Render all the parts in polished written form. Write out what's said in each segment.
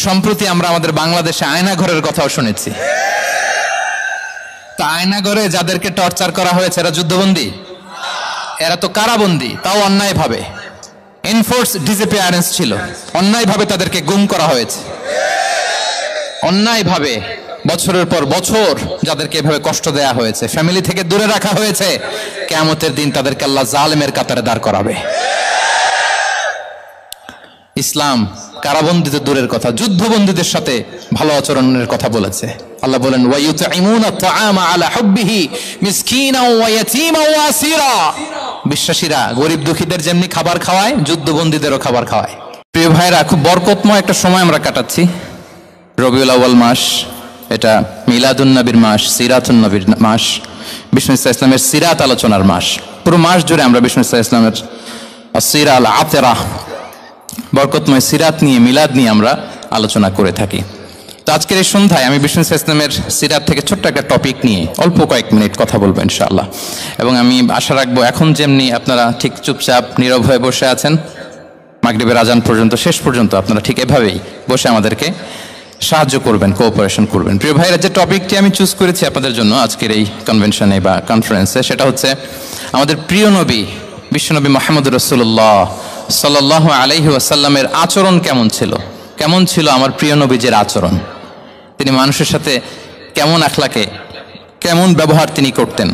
সম্প্রতি আমরা আমাদের বাংলাদেশে আয়নাঘরের কথাও শুনেছি। তা আয়নাঘরে যাদেরকে টর্চার করা হয়েছে এরা যুদ্ধবন্দী? এরা তো কারাবন্দী, তাও অন্যায়ভাবে। এনফোর্স ডিসঅ্যাপিয়ারেন্স ছিল, অন্যায়ভাবে তাদেরকে গুম করা হয়েছে। অন্যায়ভাবে বছরের পর বছর যাদেরকে এভাবে কষ্ট দেয়া হয়েছে, ফ্যামিলি থেকে দূরে রাখা হয়েছে, কিয়ামতের দিন তাদেরকে আল্লাহ জালেমের কাতারে দাঁড় করাবে। ইসলাম কারাবন্দীতে দূরের কথা, যুদ্ধবন্দীদের সাথে ভালো আচরণের কথা বলেছে। আল্লাহ বলেন ওয়ায়ুতঈমুনা আত-তাআমা আলা হুব্বিহি মিসকিনাও ওয়া ইয়াতীমান ওয়া আসীরা। বিশ্বাসীরা গরিব দুঃখীদের যেমনি খাবার খাওয়ায়, যুদ্ধবন্দীদেরও খাবার খাওয়ায়। প্রিয় ভাইরা, খুব বরকতময় একটা সময় আমরা কাটাচ্ছি। রবিউল আউয়াল মাস, এটা মিলাদুন নবীর মাস, সিরাতুন নবীর মাস, বিষ্ণু ইসা ইসলামের সিরাত আলোচনার মাস। পুরো মাস জুড়ে আমরা বিষ্ণু ইসা ইসলামের আসিরা আল আতেরা, বরকতময় সিরাত নিয়ে, মিলাদ নিয়ে আমরা আলোচনা করে থাকি। তো আজকের এই সন্ধ্যায় আমি বিষ্ণু ইসা ইসলামের সিরাত থেকে ছোট্ট একটা টপিক নিয়ে অল্প কয়েক মিনিট কথা বলবো ইনশাআল্লাহ। এবং আমি আশা রাখবো এখন যেমনি আপনারা ঠিক চুপচাপ নীরব হয়ে বসে আছেন মাগরিবের আজান পর্যন্ত, শেষ পর্যন্ত আপনারা ঠিক এভাবেই বসে আমাদেরকে সাহায্য করবেন, কোঅপারেশন করবেন। প্রিয় ভাইরা, যে টপিকটি আমি চুজ করেছি আপনাদের জন্য আজকের এই কনভেনশনে বা কনফারেন্সে, সেটা হচ্ছে আমাদের প্রিয় নবী বিশ্বনবী মুহাম্মদুর রাসূলুল্লাহ সাল্লাল্লাহু আলাইহি ওয়াসাল্লামের আচরণ কেমন ছিল। কেমন ছিল আমার প্রিয় নবীজির আচরণ? তিনি মানুষের সাথে কেমন আখলাকে, কেমন ব্যবহার তিনি করতেন,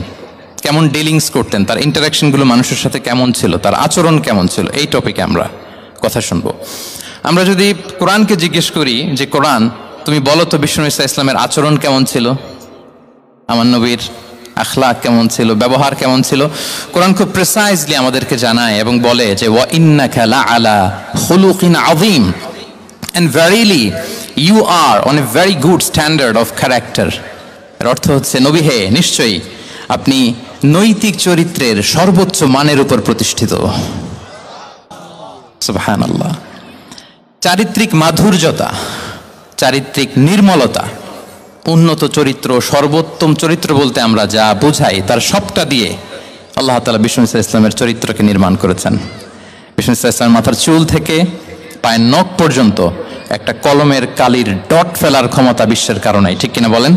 কেমন ডিলিংস করতেন, তার ইন্টারাকশনগুলো মানুষের সাথে কেমন ছিল, তার আচরণ কেমন ছিল, এই টপিকে আমরা কথা শুনবো। আমরা যদি কোরআনকে জিজ্ঞেস করি যে কোরআন তুমি বলো তো বিষ্ণু ইসা ইসলামের আচরণ কেমন ছিল, আমার নবীর আখলাক কেমন ছিল, ব্যবহার কেমন ছিল, কোরআন খুব প্রিসাইজলি আমাদেরকে জানায় এবং বলে যে ওয়া ইন্নাকা লাআলা খুলুকিন আযীম, and verily you are on a very good standard of character. এর অর্থ হচ্ছে নবী হে, নিশ্চয়ই আপনি নৈতিক চরিত্রের সর্বোচ্চ মানের উপর প্রতিষ্ঠিত। সুবহানাল্লাহ। চারিত্রিক মাধুর্যতা, চারিত্রিক নির্মলতা, উন্নত চরিত্র, সর্বোত্তম চরিত্র বলতে আমরা যা বুঝাই তার সবটা দিয়ে আল্লাহ তাআলা বিষ্ণু ইসা ইসলামের চরিত্রকে নির্মাণ করেছেন। বিষ্ণু ইসা ইসলামের মাথার চুল থেকে পায়ের নখ পর্যন্ত একটা কলমের কালির ডট ফেলার ক্ষমতা বিশ্বের কারণে, ঠিক কিনা বলেন?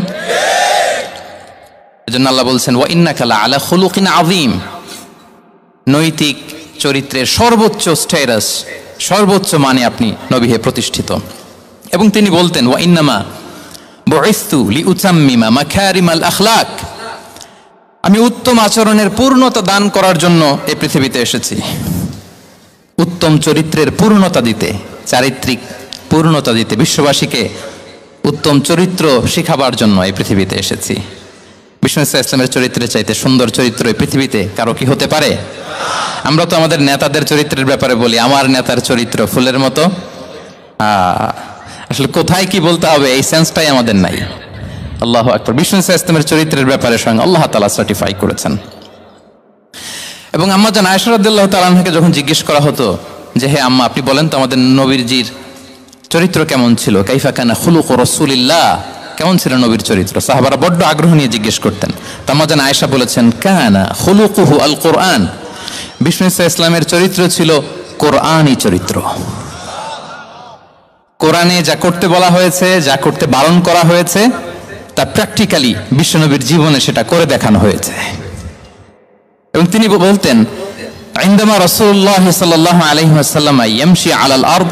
এজন্য আল্লাহ বলছেন ওয়া ইন্নাকা লাআলা খুলুকিন আযীম, নৈতিক চরিত্রের সর্বোচ্চ স্ট্যাটাস, সর্বোচ্চ মানে আপনি নবী হে প্রতিষ্ঠিত। এবং তিনি বলতেন ওয়া ইন্নামা বুইসতু লিউতাম্মিমা মাকারিমাল আখলাক, আমি উত্তম আচরণের পূর্ণতা দান করার জন্য এই পৃথিবীতে এসেছি। উত্তম চরিত্রের পূর্ণতা দিতে, চারিত্রিক পূর্ণতা দিতে, বিশ্ববাসীকে উত্তম চরিত্র শিখাবার জন্য এই পৃথিবীতে এসেছি। বিষ্ণু ইসা ইসলামের চরিত্রের চাইতে সুন্দর চরিত্র এই পৃথিবীতে কারো কি হতে পারে? আমরা তো আমাদের নেতাদের চরিত্রের ব্যাপারে বলি আমার নেতার চরিত্র ফুলের মতো। আসলে কোথায় কি বলতে হবে এই সেন্সটাই আমাদের নাই। আল্লাহু আকবার। বিষ্ণু ইসা ইসলামের চরিত্রের ব্যাপারে স্বয়ং আল্লাহ তাআলা সার্টিফাই করেছেন। এবং আম্মা জান আয়েশা রাদিয়াল্লাহু তাআলা আনহাকে যখন জিজ্ঞেস করা হতো যে হে আম্মা, আপনি বলেন তো আমাদের নবীজির চরিত্র কেমন ছিল, কাইফা কানা খুলুকু রাসূলিল্লাহ, কেমন ছিল নবীর চরিত্র, সাহাবারা বড্ড আগ্রহ নিয়ে জিজ্ঞেস করতেন। আম্মা জান আয়েশা বলেছেন কানা খুলুকুহু আল কোরআন, বিষ্ণু ইসা ইসলামের চরিত্র ছিল কোরআনী চরিত্র। কোরআনে যা করতে বলা হয়েছে, যা করতে বারণ করা হয়েছে, তা প্র্যাকটিক্যালি বিশ্বনবীর জীবনে সেটা করে দেখানো হয়েছে। এবং তিনি বলতেন ইনদামা রাসূলুল্লাহ সাল্লাল্লাহু আলাইহি ওয়াসাল্লাম ইয়ামশি আলাল আরদ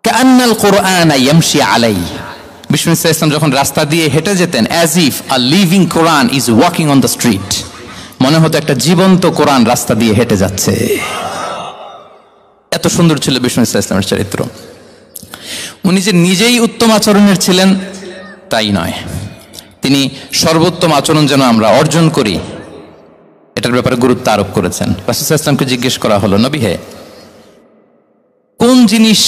কাআন্নাল কুরআন ইয়ামশি আলাইহি, বিষ্ণু ইসা ইসলাম যখন রাস্তা দিয়ে হেঁটে যেতেন as if a living Quran is walking on the street, মনে হতো একটা জীবন্ত কোরআন রাস্তা দিয়ে হেঁটে যাচ্ছে। এত সুন্দর ছিল বিষ্ণু ইসা ইসলামের চরিত্র। উনি যে নিজেই উত্তম আচরণের ছিলেন তাই নয়, তিনি সর্বোত্তম আচরণ যেন আমরা অর্জন করি এটার ব্যাপারে গুরুত্ব আরোপ করেছেন। রাসূল সাল্লাল্লাহু আলাইহি ওয়াসাল্লামকে জিজ্ঞেস করা হলো নবী হে, কোন জিনিস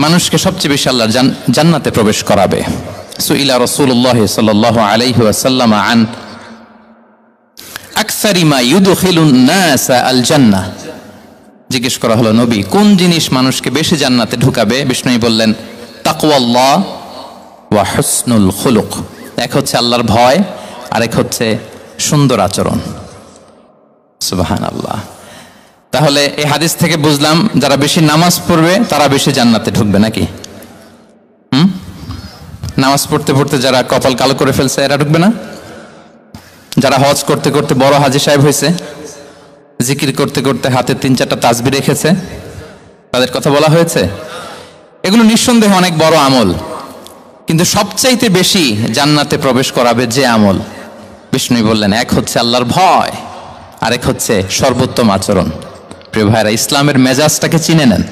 মানুষকে সবচেয়ে বেশি আল্লাহর জান্নাতে প্রবেশ করাবে? সুইলা রাসূলুল্লাহ সাল্লাল্লাহু আলাইহি ওয়াসাল্লাম আন আকসারি মা ইউদখিলুন নাস আল জান্নাহ, জিজ্ঞেস করা হলো নবী কোন জিনিস মানুষকে বেশি জান্নাতে ঢুকাবে? বিষ্ণু বললেন তাকওয়াল্লাহ ওয়া হুসনুল খুলুক, এক হচ্ছে আল্লাহর ভয় আর এক হচ্ছে সুন্দর আচরণ। সুবহানাল্লাহ। তাহলে এই হাদিস থেকে বুঝলাম যারা বেশি নামাজ পড়বে তারা বেশি জান্নাতে ঢুকবে নাকি? নামাজ পড়তে পড়তে যারা কপাল কালো করে ফেলছে এরা ঢুকবে না? যারা হজ করতে করতে বড় হাজী সাহেব হয়েছে, জিকির করতে করতে হাতে 3-4টা তাসবিহ রেখেছে, তাদের কথা বলা হয়েছে? এগুলো নিঃসন্দেহে অনেক বড় আমল, কিন্তু সবচাইতে বেশি জান্নাতে প্রবেশ করাবে যে আমল, বিষ্ণু বললেন, এক হচ্ছে আল্লাহর ভয়, আরেক হচ্ছে সর্বোত্তম আচরণ। প্রিয় ভাইরা, ইসলামের মেজাজটাকে চিনে নেন,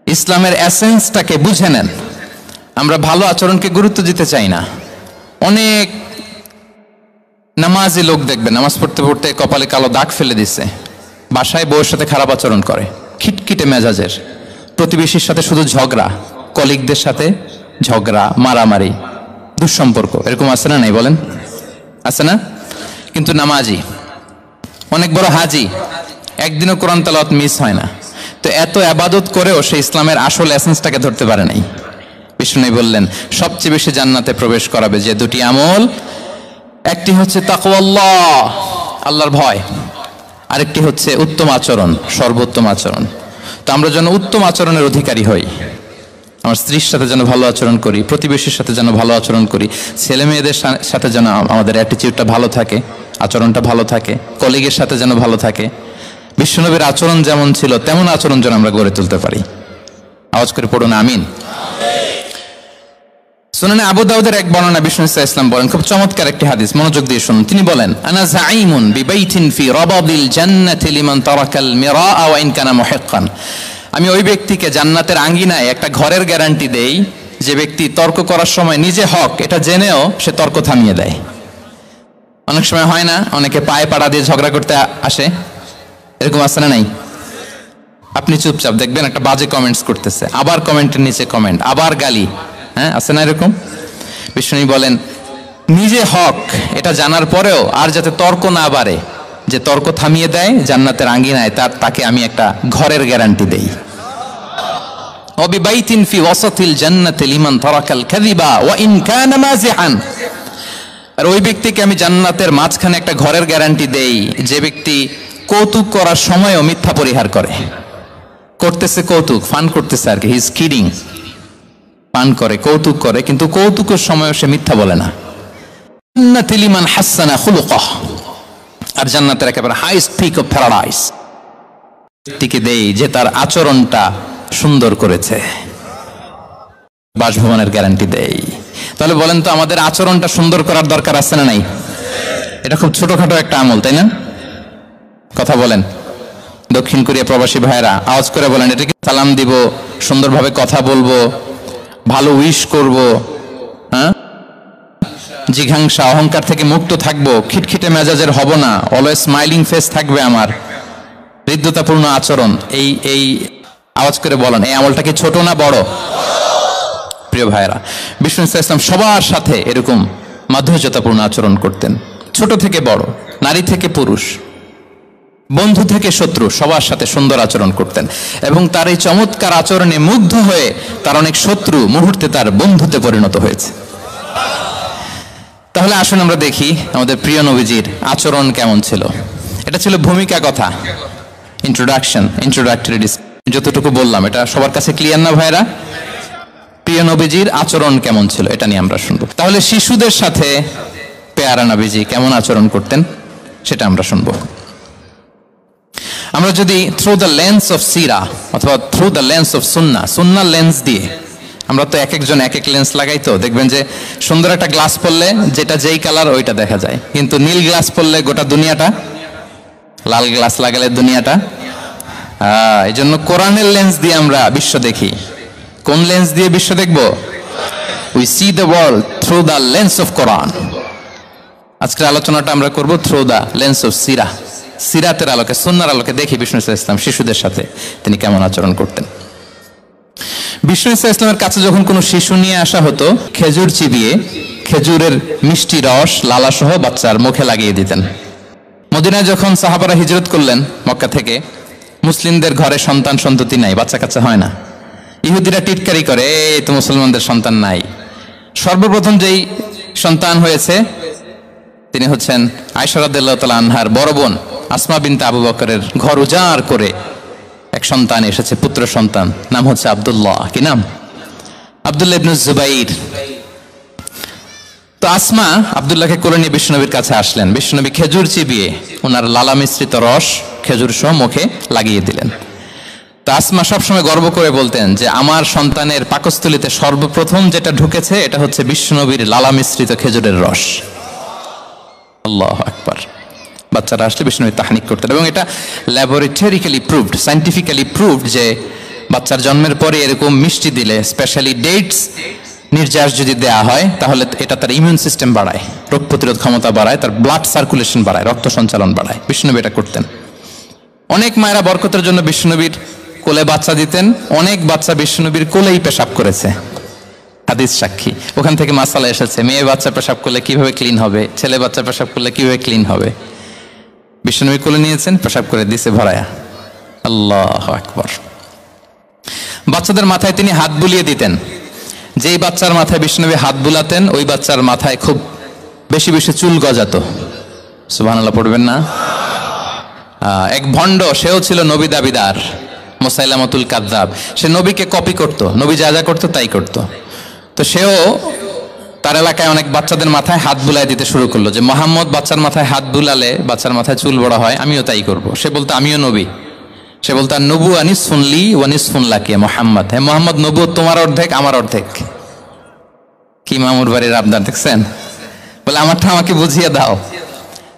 ইসলামের এসেন্সটাকে বুঝে নেন। আমরা ভালো আচরণকে গুরুত্ব দিতে চাই না। অনেক নামাজি লোক দেখবে নামাজ পড়তে পড়তে কপালে কালো দাগ ফেলে দিচ্ছে, বাসায় বউয়ের সাথে খারাপ আচরণ করে, খিটখিটে মেজাজের, প্রতিবেশীর সাথে শুধু ঝগড়া, কলিগদের সাথে ঝগড়া, মারামারি, দুঃসম্পর্ক, এরকম আছে না? নাই বলেন, আছে না? কিন্তু নামাজি, অনেক বড় হাজি, একদিনও কোরআন তেলাওয়াত মিস হয় না, তো এত ইবাদত করেও সে ইসলামের আসল এসেন্সটাকে ধরতে পারে নাই। বিষ্ণু বললেন সবচেয়ে বেশি জান্নাতে প্রবেশ করাবে যে দুটি আমল, একটি হচ্ছে তাকওয়াল্লাহ, আল্লাহর ভয়, আরেকটি হচ্ছে উত্তম আচরণ, সর্বোত্তম আচরণ। তো আমরা যেন উত্তম আচরণের অধিকারী হই, আমার স্ত্রীর সাথে যেন ভালো আচরণ করি, প্রতিবেশীর সাথে যেন ভালো আচরণ করি, ছেলে মেয়েদের সাথে যেন আমাদের অ্যাটিটিউডটা ভালো থাকে, আচরণটা ভালো থাকে, কলিগের সাথে যেন ভালো থাকে। বিশ্বনবীর আচরণ যেমন ছিল তেমন আচরণ যেন আমরা গড়ে তুলতে পারি। আওয়াজ করে পড়ুন আমিন। সুনানে আবু দাউদের এক বর্ণনা বিষ্ণু ইসলাম বলেন, খুব চমৎকার একটি হাদিস, মনোযোগ দিয়ে শুনুন। তিনি বলেন, আনা যাঈমুন বিবাইতিন ফি রাবাদিল জান্নাতি লিমান তারাকাল মিরাআ ওয়া ইন কানা মুহিক্কান। আমি ওই ব্যক্তিকে জান্নাতের আঙ্গিনায় একটা ঘরের গ্যারান্টি দেই যে ব্যক্তি তর্ক করার সময় নিজে হক এটা জেনেও সে তর্ক থামিয়ে দেয়। অনেক সময় হয় না, অনেকে পায়ে পাড়া দিয়ে ঝগড়া করতে আসে, এরকম আছে না নাই? আপনি চুপচাপ দেখবেন একটা বাজে কমেন্টস করতেছে, আবার কমেন্টের নিচে কমেন্ট, আবার গালি, হ্যাঁ আছে না এরকম? বিষ্ণু বলেন নিজে হক এটা জানার পরেও আর যাতে তর্ক না বাড়ে, যে তর্ক থামিয়ে দেয় জান্নাতের আঙ্গিনায়, তাকে আমি একটা ঘরের গ্যারান্টি দেই। ওয়াবিবাইতিন ফি ওয়াসাতিল জান্নাতি লিমান তারাকাল কাযিবা ওয়া ইন কানা মাযিহান। আর ওই ব্যক্তিকে আমি জান্নাতের মাঝখানে একটা ঘরের গ্যারান্টি দেই যে ব্যক্তি কৌতুক করার সময়ও মিথ্যা পরিহার করে। করতেছে কৌতুক, ফান করতেছে আর কি, হি ইজ কিডিং, পান করে, কৌতুক করে, কিন্তু কৌতুকের সময়ও সে মিথ্যা বলে না। জান্নাতি লিমান হাসানা খুলুকাহ। আর জান্নাতের একেবারে হাইস্ট পিক অফ প্যারাডাইস ব্যক্তিকে দেই যে তার আচরণটা সুন্দর করেছে, বাসভবনের গ্যারান্টি দেই। তাহলে বলেন তো আমাদের আচরণটা সুন্দর করার দরকার আছে না নাই? এটা খুব ছোটখাটো একটা আমল, তাই না? কথা বলেন। দক্ষিণ কোরিয়া প্রবাসী ভাইরা আওয়াজ করে বলেন, এটা কি সালাম দিব, সুন্দরভাবে কথা বলবো, ভালো উইশ করব, হ্যাঁ, জিঘাংসা অহংকার থেকে মুক্ত থাকবো, খিটখিটে মেজাজের হব না, অলওয়েজ স্মাইলিং ফেস থাকবে আমার, হৃদ্যতাপূর্ণ আচরণ। এই আওয়াজ করে বলেন, এই আমলটা কি ছোট না বড়? প্রিয় ভাইরা, বিষ্ণু ইসলাম সবার সাথে এরকম মাধুর্যতাপূর্ণ আচরণ করতেন, ছোট থেকে বড়, নারী থেকে পুরুষ, বন্ধু থেকে শত্রু, সবার সাথে সুন্দর আচরণ করতেন। এবং তার এই চমৎকার আচরণে মুগ্ধ হয়ে তার অনেক শত্রু মুহূর্তে তার বন্ধুতে পরিণত হয়েছে। তাহলে আসুন আমরা দেখি আমাদের প্রিয় নবীজির আচরণ কেমন ছিল। এটা ছিল ভূমিকা কথা, ইন্ট্রোডাক্টরি। যতটুকু বললাম এটা সবার কাছে ক্লিয়ার না ভাইরা? প্রিয় নবীজির আচরণ কেমন ছিল এটা নিয়ে আমরা শুনবো। তাহলে শিশুদের সাথে পেয়ারা নবীজি কেমন আচরণ করতেন সেটা আমরা শুনবো। আমরা যদি থ্রু দ্য লেন্স অফ সিরা অথবা through the lens of Sunnah lens দিয়ে, আমরা তো এক একজন এক এক লেন্স লাগাই, তো দেখবেন যে সুন্দর একটা গ্লাস পরলে যেটা যেই কালার ওইটা দেখা যায়, কিন্তু নীল গ্লাস পরলে গোটা দুনিয়াটা, লাল গ্লাস লাগালে দুনিয়াটা। এই জন্য কোরআনের লেন্স দিয়ে আমরা বিশ্ব দেখি। কোন লেন্স দিয়ে বিশ্ব দেখব? We see the world through the lens of Quran. আজকের আলোচনাটা আমরা করব থ্রু দ্য লেন্স অফ সিরা, সিরাতের আলোকে, সুন্নাহর আলোকে দেখি বিষ্ণু ইসলাম শিশুদের সাথে তিনি কেমন আচরণ করতেন। বিষ্ণু ইসলামের কাছে যখন কোনো শিশু নিয়ে আসা হতো, খেজুর চিবিয়ে খেজুরের মিষ্টি রস লালাসহ বাচ্চার মুখে লাগিয়ে দিতেন। মদিনায় যখন সাহাবারা হিজরত করলেন মক্কা থেকে, মুসলিমদের ঘরে সন্তান সন্ততি নাই, বাচ্চা কাচ্চা হয় না, ইহুদিরা টিটকারি করে, এই তো মুসলমানদের সন্তান নাই। সর্বপ্রথম যেই সন্তান হয়েছে তিনি হচ্ছেন আয়েশা রাদিয়াল্লাহু তাআলা আনহার বড় বোন আসমা বিনতে আবু বকরের ঘর উজাড় করে এক সন্তান এসেছে, পুত্র সন্তান, নাম হচ্ছে আব্দুল্লাহ। কি নাম? আব্দুল্লাহ ইবনে জুবাইর তো আসমা আব্দুল্লাহকে কোলে নিয়ে বিশ্বনবীর কাছে আসলেন। বিশ্বনবী খেজুর চিবিয়ে ওনার লালা মিশ্রিত রস খেজুর সহ মুখে লাগিয়ে দিলেন। তো আসমা সবসময় গর্ব করে বলতেন যে আমার সন্তানের পাকস্থলীতে সর্বপ্রথম যেটা ঢুকেছে এটা হচ্ছে বিশ্বনবীর লালা মিশ্রিত খেজুরের রস। আল্লাহু আকবার। বাচ্চারা আসলে বিশ্বনবী তাহনিক করতেন এবং এটা ল্যাবরেটরিক্যালি প্রুভড, সায়েন্টিফিক্যালি প্রুভড যে বাচ্চার জন্মের পরে এরকম মিষ্টি দিলে, স্পেশালি ডেটস নির্যাস যদি দেয়া হয়, তাহলে এটা তার ইমিউন সিস্টেম বাড়ায়, রোগ প্রতিরোধ ক্ষমতা বাড়ায়, তার ব্লাড সার্কুলেশন বাড়ায়, রক্ত সঞ্চালন বাড়ায়। বিশ্বনবী এটা করতেন। অনেক মায়েরা বরকতের জন্য বিশ্বনবীর কোলে বাচ্চা দিতেন। অনেক বাচ্চা বিশ্বনবীর কোলেই পেশাব করেছে, হাদিস সাক্ষী। ওখান থেকে মাসালা এসেছে, মেয়ে বাচ্চা পেশাব করলে কিভাবে ক্লিন হবে, ছেলে বাচ্চা পেশাব করলে কিভাবে ক্লিন হবে। বিশ্বনবী কোলে নিয়েছেন, পেশাব করে দিছে ভরায়া। আল্লাহু আকবার। বাচ্চাদের মাথায় তিনি হাত বুলিয়ে দিতেন। যেই বাচ্চার মাথায় বিশ্বনবী হাত বুলাতেন ওই বাচ্চার মাথায় খুব বেশি বেশি চুল গজাতো। সুবহানাল্লাহ পড়বেন না? এক ভণ্ড, সেও ছিল নবী দাবিদার, মুসাইলামাতুল কাযযাব। সে নবীকে কপি করত, নবী যা যা করতো তাই করত। তো সেও তার এলাকায় অনেক বাচ্চাদের মাথায় হাত বুলাই দিতে শুরু করলো যে মোহাম্মদ বাচ্চার মাথায় হাত বুলালে বাচ্চার মাথায় চুল বড় হয়, আমিও তাই করব। সে বলতো আমিও নবী। সে বলতো নবু আনিস শুনলি ওয়ানিস শুনলাকে মোহাম্মদ, হ্যাঁ মোহাম্মদ নবু তোমার অর্ধেক আমার অর্ধেক। কি মামুর বাড়ির আবদার দেখছেন? বলে আমারটা আমাকে বুঝিয়ে দাও।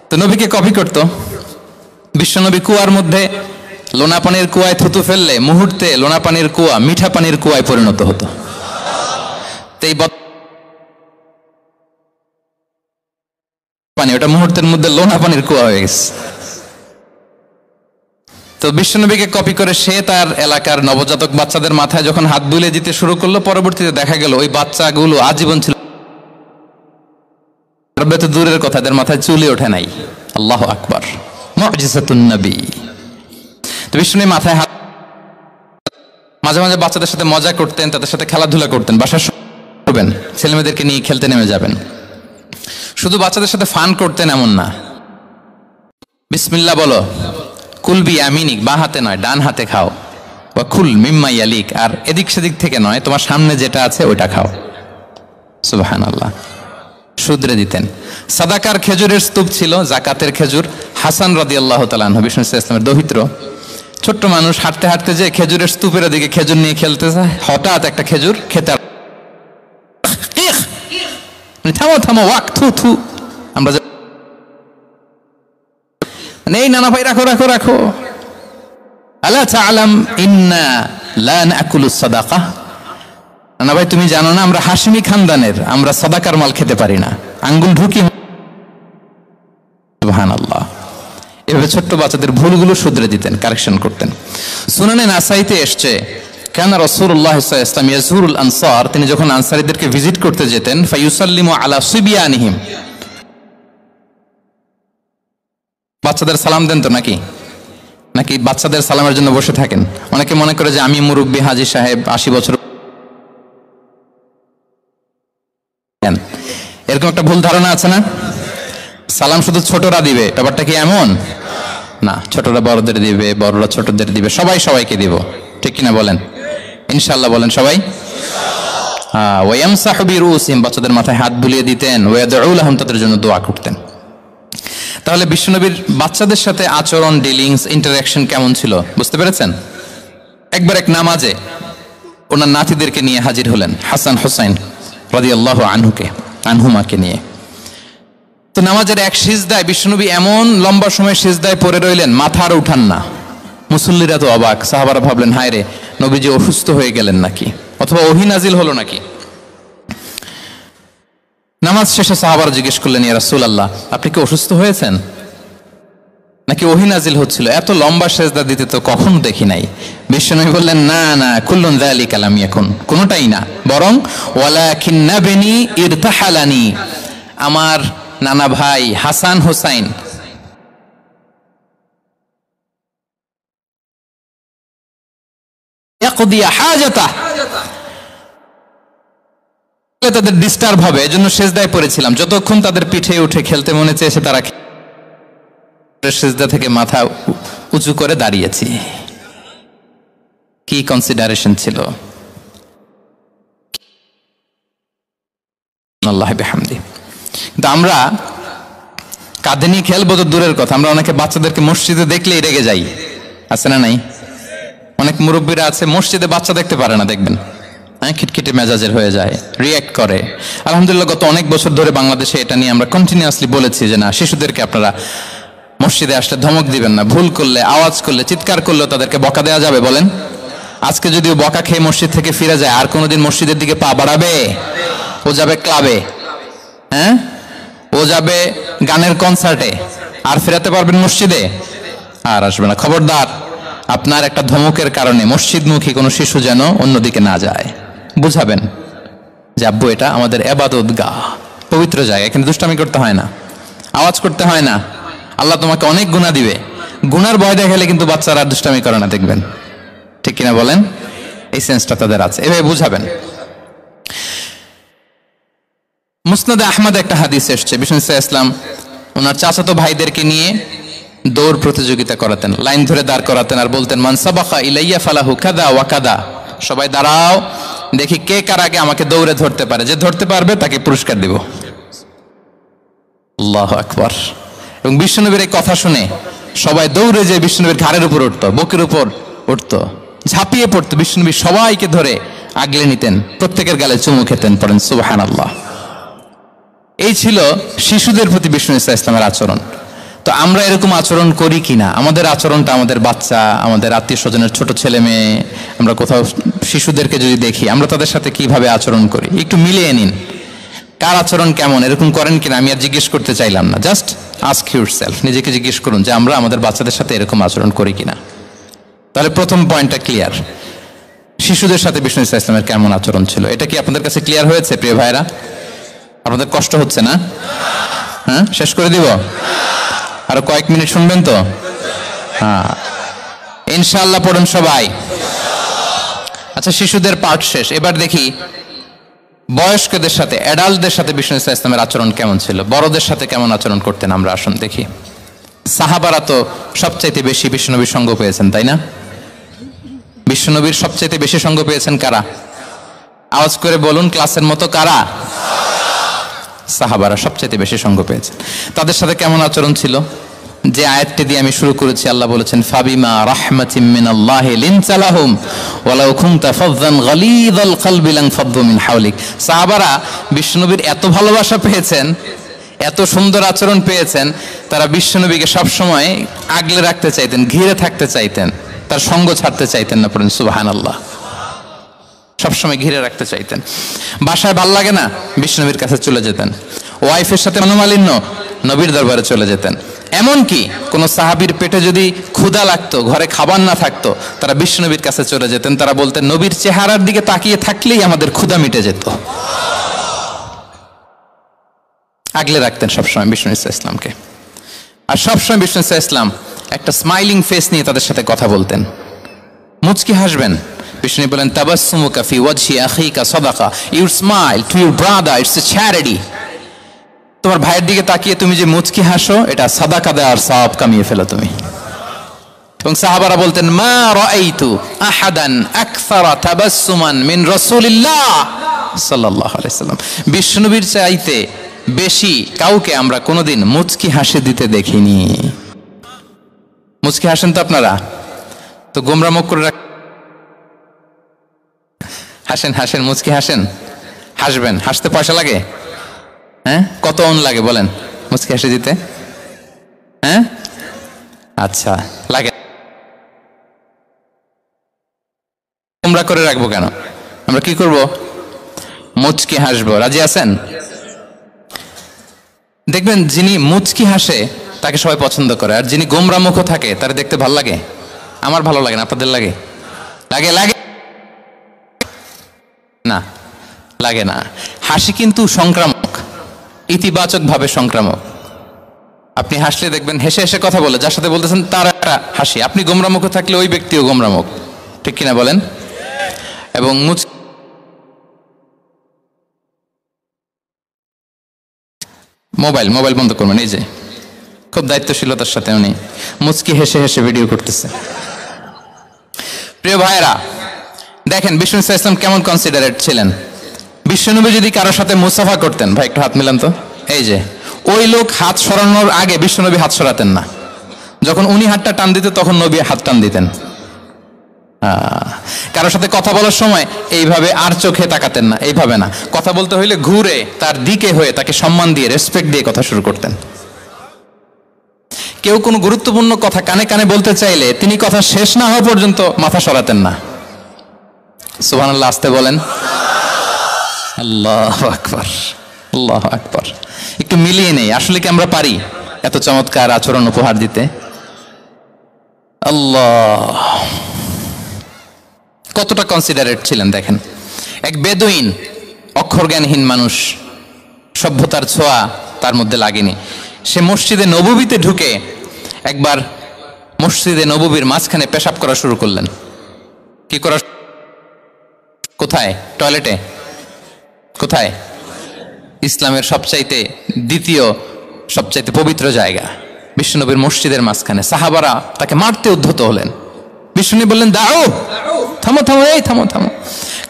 তো নবীকে কপি করত। বিশ্বনবী কুয়ার মধ্যে লোনা পানির কুয়ায় থুতু ফেললে মুহূর্তে লোনা পানির কুয়া মিঠা পানির কুয়ায় পরিণত হতো। তো এই পানি ওটা মুহূর্তের মধ্যে লোনা পানির কুয়া হয়ে গেছে। তো বিশ্বনবীকে কপি করে সে তার এলাকার নবজাতক বাচ্চাদের মাথায় যখন হাত বুলিয়ে দিতে শুরু করলো, পরবর্তীতে দেখা গেল ওই বাচ্চাগুলো আজীবন ছিল, দূরের কথা, এদের মাথায় চুলই ওঠে নাই। আল্লাহু আকবার, মুজিজাতুন নবী। তো বিশ্বনবী মাথায় হাত, মাঝে মাঝে বাচ্চাদের সাথে মজা করতেন, তাদের সাথে খেলাধুলা করতেন। বাসায় করবেন, ছেলেমেয়েদেরকে নিয়ে খেলতে নেমে যাবেন। শুধু বাচ্চাদের সাথে ফান করতেন এমন না। বিসমিল্লাহ বলো, কুল বিয়ামিনিক, বাঁ হাতে নয় ডান হাতে খাও। বা কুল মিম্মা ইয়ালিক, আর এদিক সেদিক থেকে নয়, তোমার সামনে যেটা আছে ওইটা খাও। সুবহানাল্লাহ। শুধরে দিতেন। সাদাকার খেজুরের স্তূপ ছিল, জাকাতের খেজুর। হাসান রাদিয়াল্লাহু তাআলা আনহু, বিষ্ণু ইসলামের দৌহিত্র, ছোট্ট মানুষ, হাঁটতে হাঁটতে যে খেজুরের স্তূপের দিকে খেজুর নিয়ে খেলতে যায়, হঠাৎ একটা খেজুর খেতে, থামো থামো, ওয়াক, থু থু। আমরা নেই, নানা ভাই রাখো রাখো রাখো। আলা তাআলাম ইন্না লা নাকুলুস সাদাকা। নানা ভাই তুমি জানো না আমরা হাশিমি খানদানের, আমরা সাদাকার মাল খেতে পারি না। আঙ্গুল ঢুকি। সুবহানাল্লাহ। এভাবে ছোট্ট বাচ্চাদের ভুলগুলো শুধরে দিতেন, কারেকশন করতেন। সুনানে নাসাইতে এসছে, কানা রাসূলুল্লাহ সাল্লাল্লাহু আলাইহি ওয়াসাল্লাম ইয়াজুরুল আনসার, তিনি যখন আনসারীদেরকে ভিজিট করতে যেতেন, ফায়ুসাল্লিমু আলা সিবিয়ানিহিম, বাচ্চাদের সালাম দেন তো নাকি? নাকি বাচ্চাদের সালামের জন্য বসে থাকেন? অনেকে মনে করে যে আমি মুরব্বী হাজী সাহেব 80 বছর, এরকম একটা ভুল ধারণা আছে না? সালাম শুধু ছোটরা দিবে, ব্যাপারটা কি এমন না। ছোটরা বড়দের দিবে, বড়রা ছোটদের দিবে, সবাই সবাইকে দিব, ঠিক কিনা বলেন? ইনশাআল্লাহ বলেন সবাই। ওয়ায়ামসাহু বিরুসিহিম, বাচ্চাদের মাথায় হাত বুলিয়ে দিতেন। ওয়ায়াদউ লাহুম, তাদের জন্য দোয়া করতেন। তাহলে বিশ্বনবীর বাচ্চাদের সাথে আচরণ, ডিলিংস, ইন্টারঅ্যাকশন কেমন ছিল বুঝতে পেরেছেন? একবার এক নামাজে ওনার নাতিদেরকে নিয়ে হাজির হলেন, হাসান হুসাইন রাদিয়াল্লাহু আনহুমাকে নিয়ে। তো নামাজের এক সিজদায় বিশ্বনবী এমন লম্বা সময় সিজদায় পড়ে রইলেন, মাথা আর উঠান না। মুসল্লিরা তো অবাক, সাহাবারা ভাবলেন হায় রে, নবীজি অসুস্থ হয়ে গেলেন নাকি, অথবা ওহী নাজিল হলো নাকি। নামাজ শেষে সাহাবারা জিজ্ঞেস করলেন, ইয়া রাসূলুল্লাহ আপনি কি অসুস্থ হয়েছেন নাকি ওহী নাজিল হচ্ছিল? এত লম্বা সিজদা দিতে তো কখনো দেখি নাই। বিশ্বনবী বললেন, না না, কুল্লুন যালিকা লাম ইয়াকুন, কোনটাই না, বরং ওয়ালাকিন্না বিনি ইরতাহালানি, আমার নানা ভাই হাসান হুসাইন ইয়াকদিয়া হাজাতাহ, তাদের ডিস্টার্ব হবে, এজন্য সিজদায় পড়েছিলাম। যতক্ষণ তাদের পিঠে উঠে খেলতে মনে চেয়েছে তারা সিজদা থেকে মাথা উঁচু করে দাঁড়িয়েছি। কি কনসিডারেশন ছিল! আল্লাহ বিহামদি। আমরা কাঁধে নিয়ে খেলবো তো দূরের কথা, আমরা অনেকে বাচ্চাদেরকে মসজিদে দেখলেই রেগে যাই, আছে না নাই? অনেক মুরব্বীরা আছে মসজিদে বাচ্চা দেখতে পারে না, দেখবেন হ্যাঁ, খিটখিটে মেজাজের হয়ে যায়, রিয়্যাক্ট করে। আলহামদুলিল্লাহ গত অনেক বছর ধরে বাংলাদেশে এটা নিয়ে আমরা কন্টিনিউয়াসলি বলেছি যে না, শিশুদেরকে আপনারা মসজিদে আসলে ধমক দিবেন না, ভুল করলে, আওয়াজ করলে, চিৎকার করলেও তাদেরকে বকা দেওয়া যাবে? বলেন। আজকে যদিও বকা খেয়ে মসজিদ থেকে ফিরে যায়, আর কোনোদিন মসজিদের দিকে পা বাড়াবে? ও যাবে ক্লাবে, হ্যাঁ, ও যাবে গানের কনসার্টে, আর ফেরাতে পারবেন মসজিদে? আর আসবে না। খবরদার, আপনার একটা ধমকের কারণে মসজিদমুখী কোনো শিশু যেন অন্যদিকে না যায়। বুঝাবেন যে আব্বু এটা আমাদের ইবাদতগাহ, পবিত্র জায়গা, এখানে দুষ্টামি করতে হয় না, আওয়াজ করতে হয় না, আল্লাহ তোমাকে অনেক গুনাহ দিবে। গুনার ভয় দেখালে কিন্তু বাচ্চারা দুষ্টামি করে না, দেখবেন, ঠিক কিনা বলেন? এই সেন্সটা তাদের আছে, এভাবে বুঝাবেন। মুসনাদে আহমদ একটা হাদিস এসছে, বিষ্ণু ইসলাম ওনার চাচাতো ভাইদেরকে নিয়ে দৌড় প্রতিযোগিতা করাতেন, লাইন ধরে দাঁড় করাতেন আর বলতেন মান সাবাকা ইলাইয়া ফালাহু কাদা ওয়া কাদা, সবাই দাঁড়াও, দেখি কে কার আগে আমাকে দৌড়ে ধরতে পারে, যে ধরতে পারবে তাকে পুরস্কার দিব। আল্লাহু আকবার। এবং বিশ্বনবীর এই কথা শুনে সবাই দৌড়ে যে বিশ্বনবীর ঘাড়ের উপর উঠতো, বুকের উপর উঠতো, ঝাঁপিয়ে পড়তো, বিশ্বনবী সবাইকে ধরে আগলে নিতেন, প্রত্যেকের গালে চুমু খেতেন, পড়েন সুবহানাল্লাহ। এই ছিল শিশুদের প্রতি বিষ্ণু ইসলামের আচরণ। তো আমরা এরকম আচরণ করি কিনা? আমাদের আচরণটা আমাদের বাচ্চা, আমাদের আত্মীয় স্বজনের ছোট ছেলে মেয়ে, আমরা কোথাও শিশুদেরকে যদি দেখি, আমরা তাদের সাথে কিভাবে আচরণ করি একটু মিলিয়ে নিন। কার আচরণ কেমন, এরকম করেন কিনা আমি আর জিজ্ঞেস করতে চাইলাম না, জাস্ট আস্ক ইউরসেলফ, নিজেকে জিজ্ঞেস করুন যে আমরা আমাদের বাচ্চাদের সাথে এরকম আচরণ করি কিনা। তাহলে প্রথম পয়েন্টটা ক্লিয়ার, শিশুদের সাথে বিষ্ণু ইসলামের কেমন আচরণ ছিল। এটা কি আপনাদের কাছে ক্লিয়ার হয়েছে প্রিয় ভাইরা? আপনাদের কষ্ট হচ্ছে না? হ্যাঁ, শেষ করে দিব? আরো কয়েক মিনিট শুনবেন তো? হ্যাঁ ইনশাআল্লাহ, পড়ুন সবাই। আচ্ছা, শিশুদের পার্ট শেষ, এবার দেখি বয়স্কদের সাথে, অ্যাডাল্টদের সাথে বিষ্ণু ইসলামের আচরণ কেমন ছিল, বড়দের সাথে কেমন আচরণ করতেন। আমরা আসুন দেখি। সাহাবারা তো সবচাইতে বেশি বিশ্বনবীর সঙ্গ পেয়েছেন, তাই না? বিশ্বনবীর সবচাইতে বেশি সঙ্গ পেয়েছেন কারা? আওয়াজ করে বলুন, ক্লাসের মতো কারা? সাহাবারা সবচাইতে বেশি সঙ্গ পেয়েছেন। তাদের সাথে কেমন আচরণ ছিল? যে আয়াতটি দিয়ে আমি শুরু করেছি, আল্লাহ বলেছেন ফাবিমা রাহমাতিম মিনাল্লাহি লিনতা লাহুম ওয়ালাউ কুনতা ফাযযান গালিযাল কলবি লানফাদ্দু মিন হাওলিক। সাহাবারা বিশ্বনবীর এত ভালোবাসা পেয়েছেন, এত সুন্দর আচরণ পেয়েছেন, তারা বিশ্বনবীকে সবসময় আগলে রাখতে চাইতেন, ঘিরে থাকতে চাইতেন, তার সঙ্গ ছাড়তে চাইতেন না। পড়েন সুবহানাল্লাহ। সবসময় ঘিরে রাখতে চাইতেন। বাসায় ভাল লাগে না, বিশ্বনবীর কাছে চলে যেতেন। ওয়াইফের সাথে মনোমালিন্য, নবীর দরবারে চলে যেতেন। এমনকি কোন সাহাবীর পেটে যদি ক্ষুধা লাগতো, ঘরে খাবার না থাকতো, তারা বিশ্বনবীর কাছে চলে যেতেন। তারা বলতেন নবীর চেহারার দিকে তাকিয়ে থাকলেই আমাদের ক্ষুধা মিটে যেত। আগলে রাখতেন সবসময় বিষ্ণু ইসলামকে। আর সবসময় বিষ্ণু ইসলাম একটা স্মাইলিং ফেস নিয়ে তাদের সাথে কথা বলতেন, মুচকি হাসবেন। বিষ্ণু বলেন তাবাসসুমুকা ফি ওয়াজহি আখিকা সাদাকা, your smile to your brother it's a charity. তোমার ভাইয়ের দিকে তাকিয়ে তুমি যে মুচকি হাসো, এটা সাদাকা দেওয়ার সওয়াব কামিয়ে ফেলো তুমি। এবং সাহাবারা বলতেন মা রাআইতু আহাদান আকসারা তাবাসসুমান মিন রাসূলিল্লাহ সাল্লাল্লাহু আলাইহি সাল্লাম। বিশ্বনবীর চাইতে বেশি কাউকে আমরা কোনোদিন মুচকি হাসি দিতে দেখিনি। মুচকি হাসেন তো আপনারা? তো গোমরা মুখ করে হাসেন, হাসেন, মুচকি হাসেন, হাসবেন। হাসতে পয়সা লাগে? হ্যাঁ, কত অন লাগে বলেন মুচকি হাসি দিতে? হ্যাঁ, আচ্ছা, লাগে। গোমরা করে রাখবো কেন? আমরা কি করব? মুচকি হাসবো। রাজি আছেন? দেখবেন যিনি মুচকি হাসে তাকে সবাই পছন্দ করে, আর যিনি গোমরা মুখ থাকে তার দেখতে ভালো লাগে। আমার ভালো লাগে না, আপনাদের লাগে? লাগে? লাগে না? লাগে না। হাসি কিন্তু সংক্রামক, ইতিবাচক ভাবে সংক্রামক। আপনি হাসলে দেখবেন হেসে হেসে কথা বলে, যার সাথে বলতেছেন তার একটা হাসি। আপনি গোমরা মুখ থাকলে ওই ব্যক্তিও গোমরা মুখ, ঠিক কিনা বলেন? এবং মোবাইল বন্ধ করবেন। এই যে খুব দায়িত্বশীলতার সাথে উনি মুচকি হেসে হেসে ভিডিও করতেছে। প্রিয় ভাইয়েরা, দেখেন বিষ্ণু ইসলাম কেমন কনসিডারেট ছিলেন। বিশ্বনবী যদি কারোর সাথে মুসাফা করতেন, ভাই একটু হাত মিলান তো, এই যে ওই লোক হাত সরানোর আগে বিশ্বনবী হাত সরাতেন না, যখন উনি হাতটা টান দিতেন তখন নবী হাত টান দিতেন। কারোর সাথে কথা বলার সময় এইভাবে আর চোখে তাকাতেন না, এইভাবে না, কথা বলতে হইলে ঘুরে তার দিকে হয়ে তাকে সম্মান দিয়ে রেসপেক্ট দিয়ে কথা শুরু করতেন। কেউ কোনো গুরুত্বপূর্ণ কথা কানে কানে বলতে চাইলে তিনি কথা শেষ না হওয়া পর্যন্ত মাথা সরাতেন না। সুবহানাল্লাহ, আসতে বলেন। আল্লাহু আকবার, আল্লাহু আকবার। একটু মিলিয়ে নেই, আসলে কি আমরা পারি এত চমৎকার আচরণ উপহার দিতে? আল্লাহ, কতটা কনসিডারেট ছিলেন দেখেন। এক বেদুইন, অক্ষর জ্ঞানহীন মানুষ, সভ্যতার ছোঁয়া তার মধ্যে লাগেনি। সে মসজিদে নববীতে ঢুকে একবার মসজিদে নববীর মাঝখানে পেশাব করা শুরু করলেন। কি করা? কোথায়? টয়লেটে। কোথায়? ইসলামের সবচাইতে দ্বিতীয় সবচাইতে পবিত্র জায়গা বিশ্বনবীর মসজিদের মাঝখানে। সাহাবারা তাকে মারতে উদ্ধত হলেন। বিষ্ণু বললেন, দাও, থামো থামো, এই থামো থামো।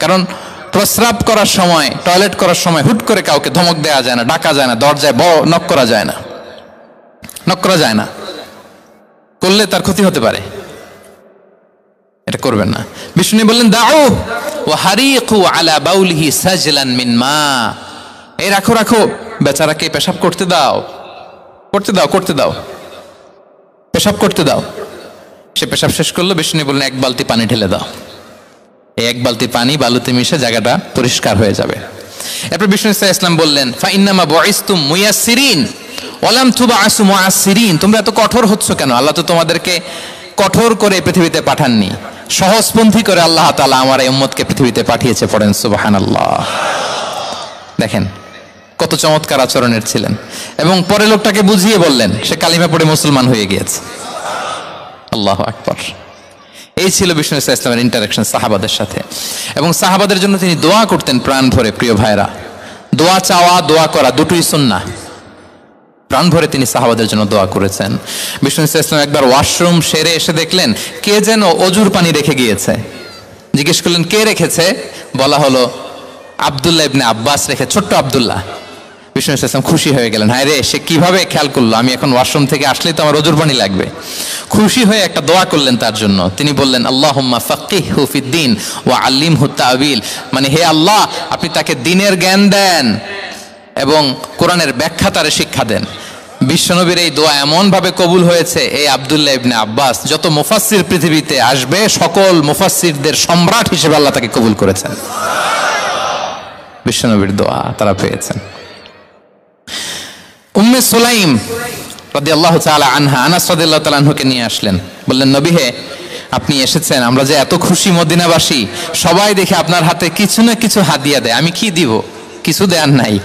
কারণ প্রস্রাব করার সময়, টয়লেট করার সময় হুট করে কাউকে ধমক দেওয়া যায় না, ডাকা যায় না, দরজায় নক করা যায় না, নক করা যায় না, করলে তার ক্ষতি হতে পারে, এটা করবেন না। বিষ্ণু বললেন, দাও ওয়া হারিকু আলা বাউলিহি সাজলান মিন মা। এই রাখো রাখো, বেচারাকে পেশাব করতে দাও, করতে দাও, করতে দাও, পেশাব করতে দাও। সে পেশাব শেষ করলো। বিষ্ণু বললেন, এক বালতি পানি ঢেলে দাও। এই এক বালতি পানি বালুতে মিশে জায়গাটা পরিষ্কার হয়ে যাবে। এরপর বিষ্ণু ইসলাম বললেন, ফাইন্নামা বুইসতুম মুয়াসসিরিন ওয়া লাম তুবআসু মুআসসিরিন। তোমরা এত কঠোর হচ্ছ কেন? আল্লাহ তো তোমাদেরকে কঠোর করে পৃথিবীতে পাঠাননি, সহজপন্থী করে আল্লাহ তাআলা আমার এই উম্মতকে পৃথিবীতে পাঠিয়েছে। পড়েন সুবহানাল্লাহ। দেখেন কত চমৎকার আচরণের ছিলেন। এবং পরে লোকটাকে বুঝিয়ে বললেন, সে কালিমা পড়ে মুসলমান হয়ে গিয়েছে। আল্লাহু আকবার। এই ছিল বিষ্ণু ইসলামের ইন্টারাকশন সাহাবাদের সাথে। এবং সাহাবাদের জন্য তিনি দোয়া করতেন প্রাণ ভরে। প্রিয় ভাইরা, দোয়া চাওয়া, দোয়া করা দুটোই সুন্নাহ। প্রাণ ভরে তিনি সাহাবাদের জন্য দোয়া করেছেন। বিষ্ণু ইসলাম একবার ওয়াশরুম সেরে এসে দেখলেন কে যেন অজুর পানি রেখে গিয়েছে। জিজ্ঞেস করলেন, কে রেখেছে? বলা হলো, আব্দুল্লাহ ইবনে আব্বাস রেখে, ছোট্ট আব্দুল্লাহ। বিষ্ণু ইসলাম খুশি হয়ে গেলেন, হায় রে, সে কিভাবে খেয়াল করলো, আমি এখন ওয়াশরুম থেকে আসলেই তো আমার অজুর পানি লাগবে। খুশি হয়ে একটা দোয়া করলেন তার জন্য। তিনি বললেন, আল্লাহুম্মা ফাক্কিহহু ফিদ্দীন ওয়া আল্লিমহু তা'ওয়িল। মানে হে আল্লাহ, আপনি তাকে দ্বীনের জ্ঞান দেন এবং কোরআনের ব্যাখ্যা তারে শিক্ষা দেন। বিশ্বনবীর এই দোয়া এমন ভাবে কবুল হয়েছে, এই আব্দুল্লাহ ইবনে আব্বাস যত মুফাসসির পৃথিবীতে আসবে সকল মুফাসসিরদের সম্রাট হিসেবে আল্লাহ তাকে কবুল করেছেন। বিশ্বনবীর দোয়া তারা পেয়েছেন। উম্মে সুলাইম রাদিয়াল্লাহু তাআলা আনহা, আনাস রাদিয়াল্লাহু তাআলা আনহুকে নিয়ে আসলেন। বললেন, নবী হে, আপনি এসেছেন, আমরা যে এত খুশি মদিনাবাসী, সবাই দেখে আপনার হাতে কিছু না কিছু হাদিয়া দেয়। আমি কি দিব? কিছু দেয়ার নাই,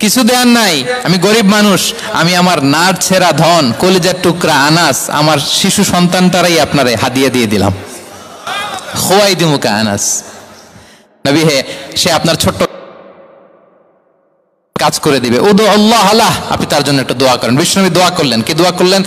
কিছু দেয়ার নাই। আমি গরিব মানুষ, আমি আমার নার ছেঁড়া ধন, কলিজার টুকরা আনাস, আমার শিশু সন্তানটারাই আপনারে হাদিয়া দিয়ে দিলাম। খুয়াইদিমুকা আনাস। নবী হে, সে আপনার ছোট্ট কাজ করে দিবে। উদু আল্লাহ আল্লাহ, আপনি তার জন্য একটা দোয়া করেন। বিষ্ণু দোয়া করলেন। কি দোয়া করলেন?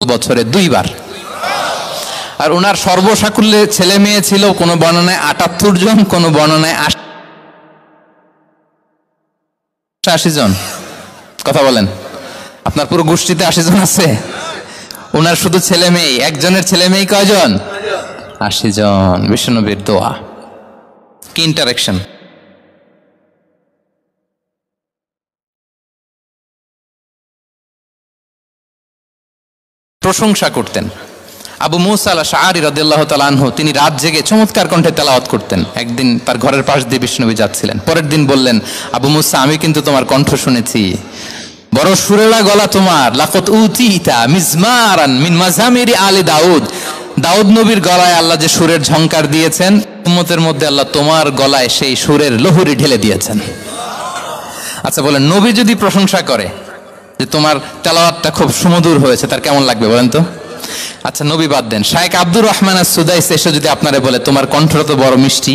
বছরে 2 বার। আর ওনার সর্বসাকুল্যে ছেলে মেয়ে ছিল, কোন বর্ণনায় 78 জন, কোন বর্ণনায় 80 জন। কথা বলেন, আপনার পুরো গোষ্ঠীতে 80 জন আছে? ওনার শুধু ছেলে মেয়ে, একজনের ছেলে মেয়ে কয়জন? 80 জন। বিশ্বনবীর দোয়া, কি ইন্টারেকশন! প্রশংসা করতেন। আবু মুসা আল-আশআরী রাদিয়াল্লাহু তাআলা আনহু, তিনি রাত জেগে চমৎকার কণ্ঠে তেলাওয়াত করতেন। একদিন তার ঘরের পাশ দিয়ে বিষ্ণুনবী যাচ্ছিলেন। পরের দিন বললেন, আবু মুসা, আমি কিন্তু তোমার কণ্ঠ শুনেছি, বড় সুরেলা গলা তোমার। লাকাত উতিতা মিজমারান মিন মাজামিরি আলি দাউদ। দাউদ নবীর গলায় আল্লাহ যে সুরের ঝংকার দিয়েছেন, উম্মতের মধ্যে আল্লাহ তোমার গলায় সেই সুরের লহরী ঢেলে দিয়েছেন। আচ্ছা বলেন, নবী যদি প্রশংসা করে যে তোমার তেলাওয়াতটা খুব সুমধুর হয়েছে, তার কেমন লাগবে বলেন তো? আচ্ছা নবী বাদ দেন, শায়েখ আব্দুর রহমান আস-সুদাইস এসে যদি আপনারে বলে তোমার কণ্ঠটা তো বড় মিষ্টি,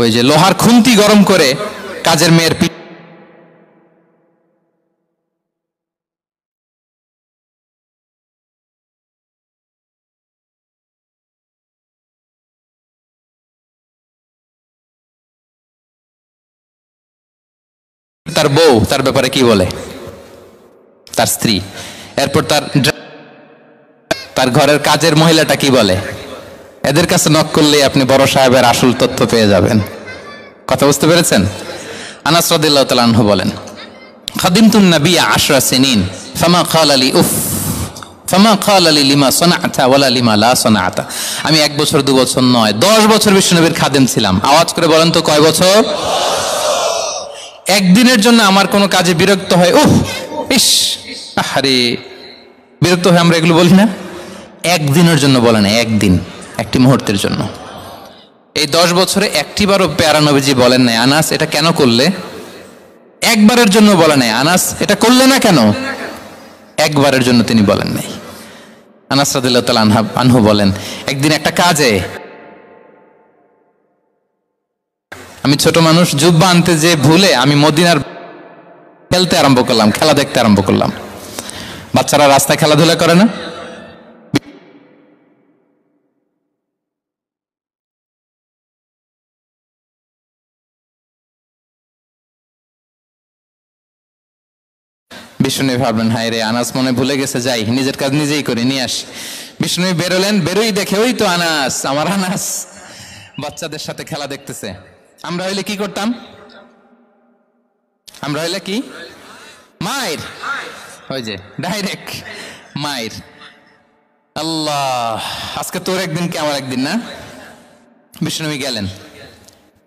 ওই যে লোহার খুন্তি গরম করে কাজের মেয়ের পিঠ তার বউ তার ব্যাপারে কি বলে, তার স্ত্রী। এরপর তার ঘরের কাজের মহিলাটা কি বলে। এদের কাছে নক করলে আপনি বড় সাহেবের আসল তথ্য পেয়ে যাবেন। কথা বুঝতে পেরেছেন? আনাস রাদিয়াল্লাহু তাআলা আনহু বলেন, খাদিমতুন নবিয়্য 10 সিনিন ফামা ক্বালা লি উফ ফামা ক্বালা লি লিমা সানা'তা ওয়ালা লিমা লা সানা'তা। আমি 1 বছর 2 বছর নয়, 10 বছর বিশ্বনবীর খাদেম ছিলাম। আওয়াজ করে বলেন তো কয় বছর? একদিনের জন্য আমার কোনো কাজে বিরক্ত হয়, উফ ইস আহারে, বিরক্ত হয়ে আমরা এগুলো বলি না? একদিনের জন্য বলে না, একদিন, একটি মুহূর্তের জন্য। এই 10 বছরে একটিবারও প্যারা নবীজি বলেন নাই, আনাস এটা কেন করলে? একবারের জন্য বলে নাই, আনাস এটা করলে না কেন? একবারের জন্য তিনি বলেন নাই। আনাস রাদিয়াল্লাহু তাআলা আনহু বলেন, একদিন একটা কাজে আমি ছোট মানুষ, জুব্বা আনতে যে ভুলে আমি মদিনার খেলতে আরম্ভ করলাম, খেলা দেখতে আরম্ভ করলাম। বাচ্চারা রাস্তায় খেলাধুলা করে না? বিষ্ণুনবী ভাবলেন, হায় রে, আনাস মনে ভুলে গেছে, যাই নিজের কাজ নিজেই করে নিয়ে আসি। বিষ্ণুনবী বেরোলেন, বেরোই দেখে ওই তো আনাস, আমার আনাস বাচ্চাদের সাথে খেলা দেখতেছে। আমরা হইলে কি করতাম? আমরা হইলে কি? মায়ের, ওই যে ডাইরেক্ট মায়ের। আল্লাহ, আজকে তোর একদিন কি আমার একদিন না? বিষ্ণুনবী গেলেন,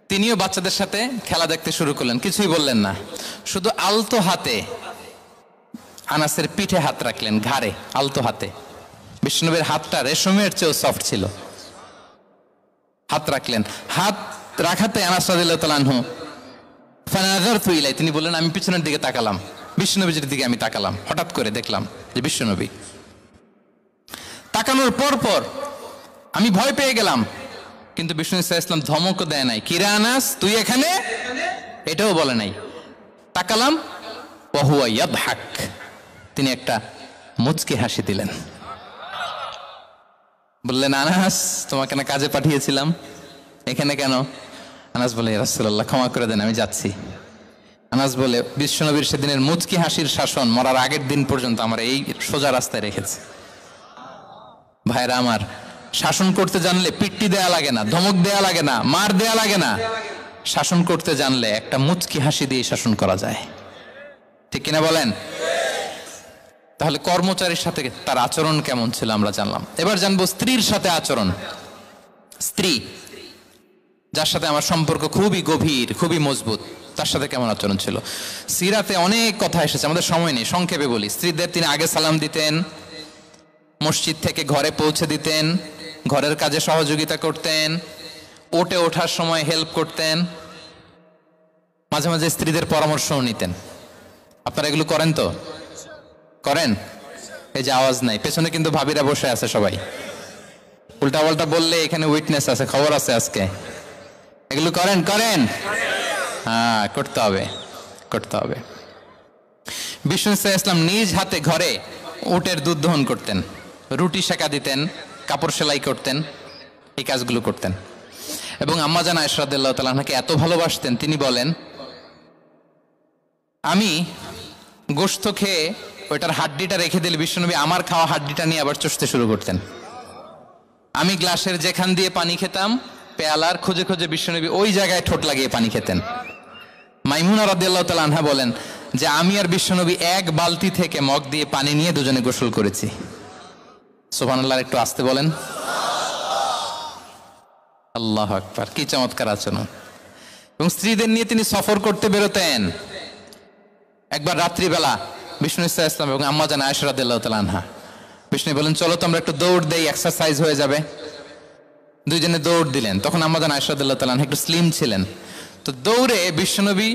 তিনিও বাচ্চাদের সাথে খেলা দেখতে শুরু করলেন, কিছুই বললেন না, শুধু আলতো হাতে আনাসের পিঠে হাত রাখলেন, ঘাড়ে আলতো হাতে। বিষ্ণুনবীর হাতটা রেশমের চেয়েও সফট ছিল। হাত রাখলেন, হাত রাখাতে আনাস রাদিয়াল্লাহু তাআলা আনহু ফানাযারতু ইলাই, তিনি বললেন আমি পিছনের দিকে তাকালাম, বিষ্ণুনবীর দিকে আমি তাকালাম, হঠাৎ করে দেখলাম যে বিষ্ণুনবী। তাকানোর পর পর আমি ভয় পেয়ে গেলাম, কিন্তু বিষ্ণু সাল্লাল্লাহু আলাইহি ওয়াসাল্লাম ধমকও দেয় নাই, কিরে আনাস তুই এখানে, এটাও বলে নাই। তাকালাম, ওয়া হুয়া ইয়াদহাক, তিনি একটা মুচকি হাসি দিলেন। বললেন, আনাস তোমাকে না কাজে পাঠিয়েছিলাম, এখানে কেন? আনাস বলে, ইয়া রাসূলুল্লাহ ক্ষমা করে দেন, আমি যাচ্ছি। আনাস বলে, বিশ্বনবীর সেদিনের মুচকি হাসির শাসন মরার আগের দিন পর্যন্ত আমার এই সোজা রাস্তায় রেখেছে। ভাইরা আমার, শাসন করতে জানলে পিট্টি দেয়া লাগে না, ধমক দেয়া লাগে না, মার দেয়া লাগে না। শাসন করতে জানলে একটা মুচকি হাসি দিয়ে শাসন করা যায়, ঠিক কিনা বলেন? তাহলে কর্মচারীর সাথে তার আচরণ কেমন ছিল আমরা জানলাম। এবার জানবো স্ত্রীর সাথে আচরণ। স্ত্রী, যার সাথে আমার সম্পর্ক খুবই গভীর, খুবই মজবুত, তার সাথে কেমন আচরণ ছিল। সিরাতে অনেক কথা এসেছে, আমাদের সময় নেই, সংক্ষেপে বলি। স্ত্রীদের তিনি আগে সালাম দিতেন, মসজিদ থেকে ঘরে পৌঁছে দিতেন, ঘরের কাজে সহযোগিতা করতেন, ওঠে ওঠার সময় হেল্প করতেন, মাঝে মাঝে স্ত্রীদের পরামর্শও নিতেন। আপনারা এগুলো করেন তো? করেন? এই যে আওয়াজ নাই, পেছনে কিন্তু ভাবিরা বসে আছে সবাই। উল্টা পাল্টা বললে এখানে উইটনেস আছে, খবর আছে আজকে। এগুলো করেন? করেন? হ্যাঁ, করতে হবে, করতে হবে। বিষ্ণু সাল্লাল্লাহু আলাইহি ওয়াসাল্লাম নিজ হাতে ঘরে উটের দুধ দহন করতেন, রুটি সেকা দিতেন, কাপড় সেলাই করতেন, এই কাজগুলো করতেন। এবং আম্মা জান আয়েশা রাদিয়াল্লাহু তাআলা আনহাকে এত ভালোবাসতেন, তিনি বলেন, আমি গোশত খেয়ে ওইটার হাড্ডিটা রেখে দিলে বিশ্বনবী আমার খাওয়া হাড্ডিটা নিয়ে আবার চষতে শুরু করতেন। আমি গ্লাসের যেখান দিয়ে পানি খেতাম, পেয়ালার খুঁজে খুঁজে বিশ্বনবী ওই জায়গায় ঠোঁট লাগিয়ে পানি খেতেন। মাইমুনা রাদিয়াল্লাহু তাআলা আনহা বলেন যে আমি আর বিশ্বনবী এক বালতি থেকে মগ দিয়ে পানি নিয়ে দুজনে গোসল করেছি। সুবহানাল্লাহ, একটু আস্তে বলেন। আল্লাহু আকবার, কি চমৎকার আচরণ। এবং স্ত্রীদের নিয়ে তিনি সফর করতে বেরোতেন। একবার রাত্রিবেলা বিষ্ণু সাল্লাল্লাহু আলাইহি ওয়াসাল্লাম এবং আম্মা জান আয়েশা রাদিয়াল্লাহু তাআলা আনহা, বিষ্ণু বলেন চলো তো আমরা একটু দৌড় দেই, এক্সারসাইজ হয়ে যাবে। দুইজনে দৌড় দিলেন। তখন আম্মা জান আয়েশা রাদিয়াল্লাহু তাআলা আনহা একটু স্লিম ছিলেন, তো দৌড়ে বিশ্বনবী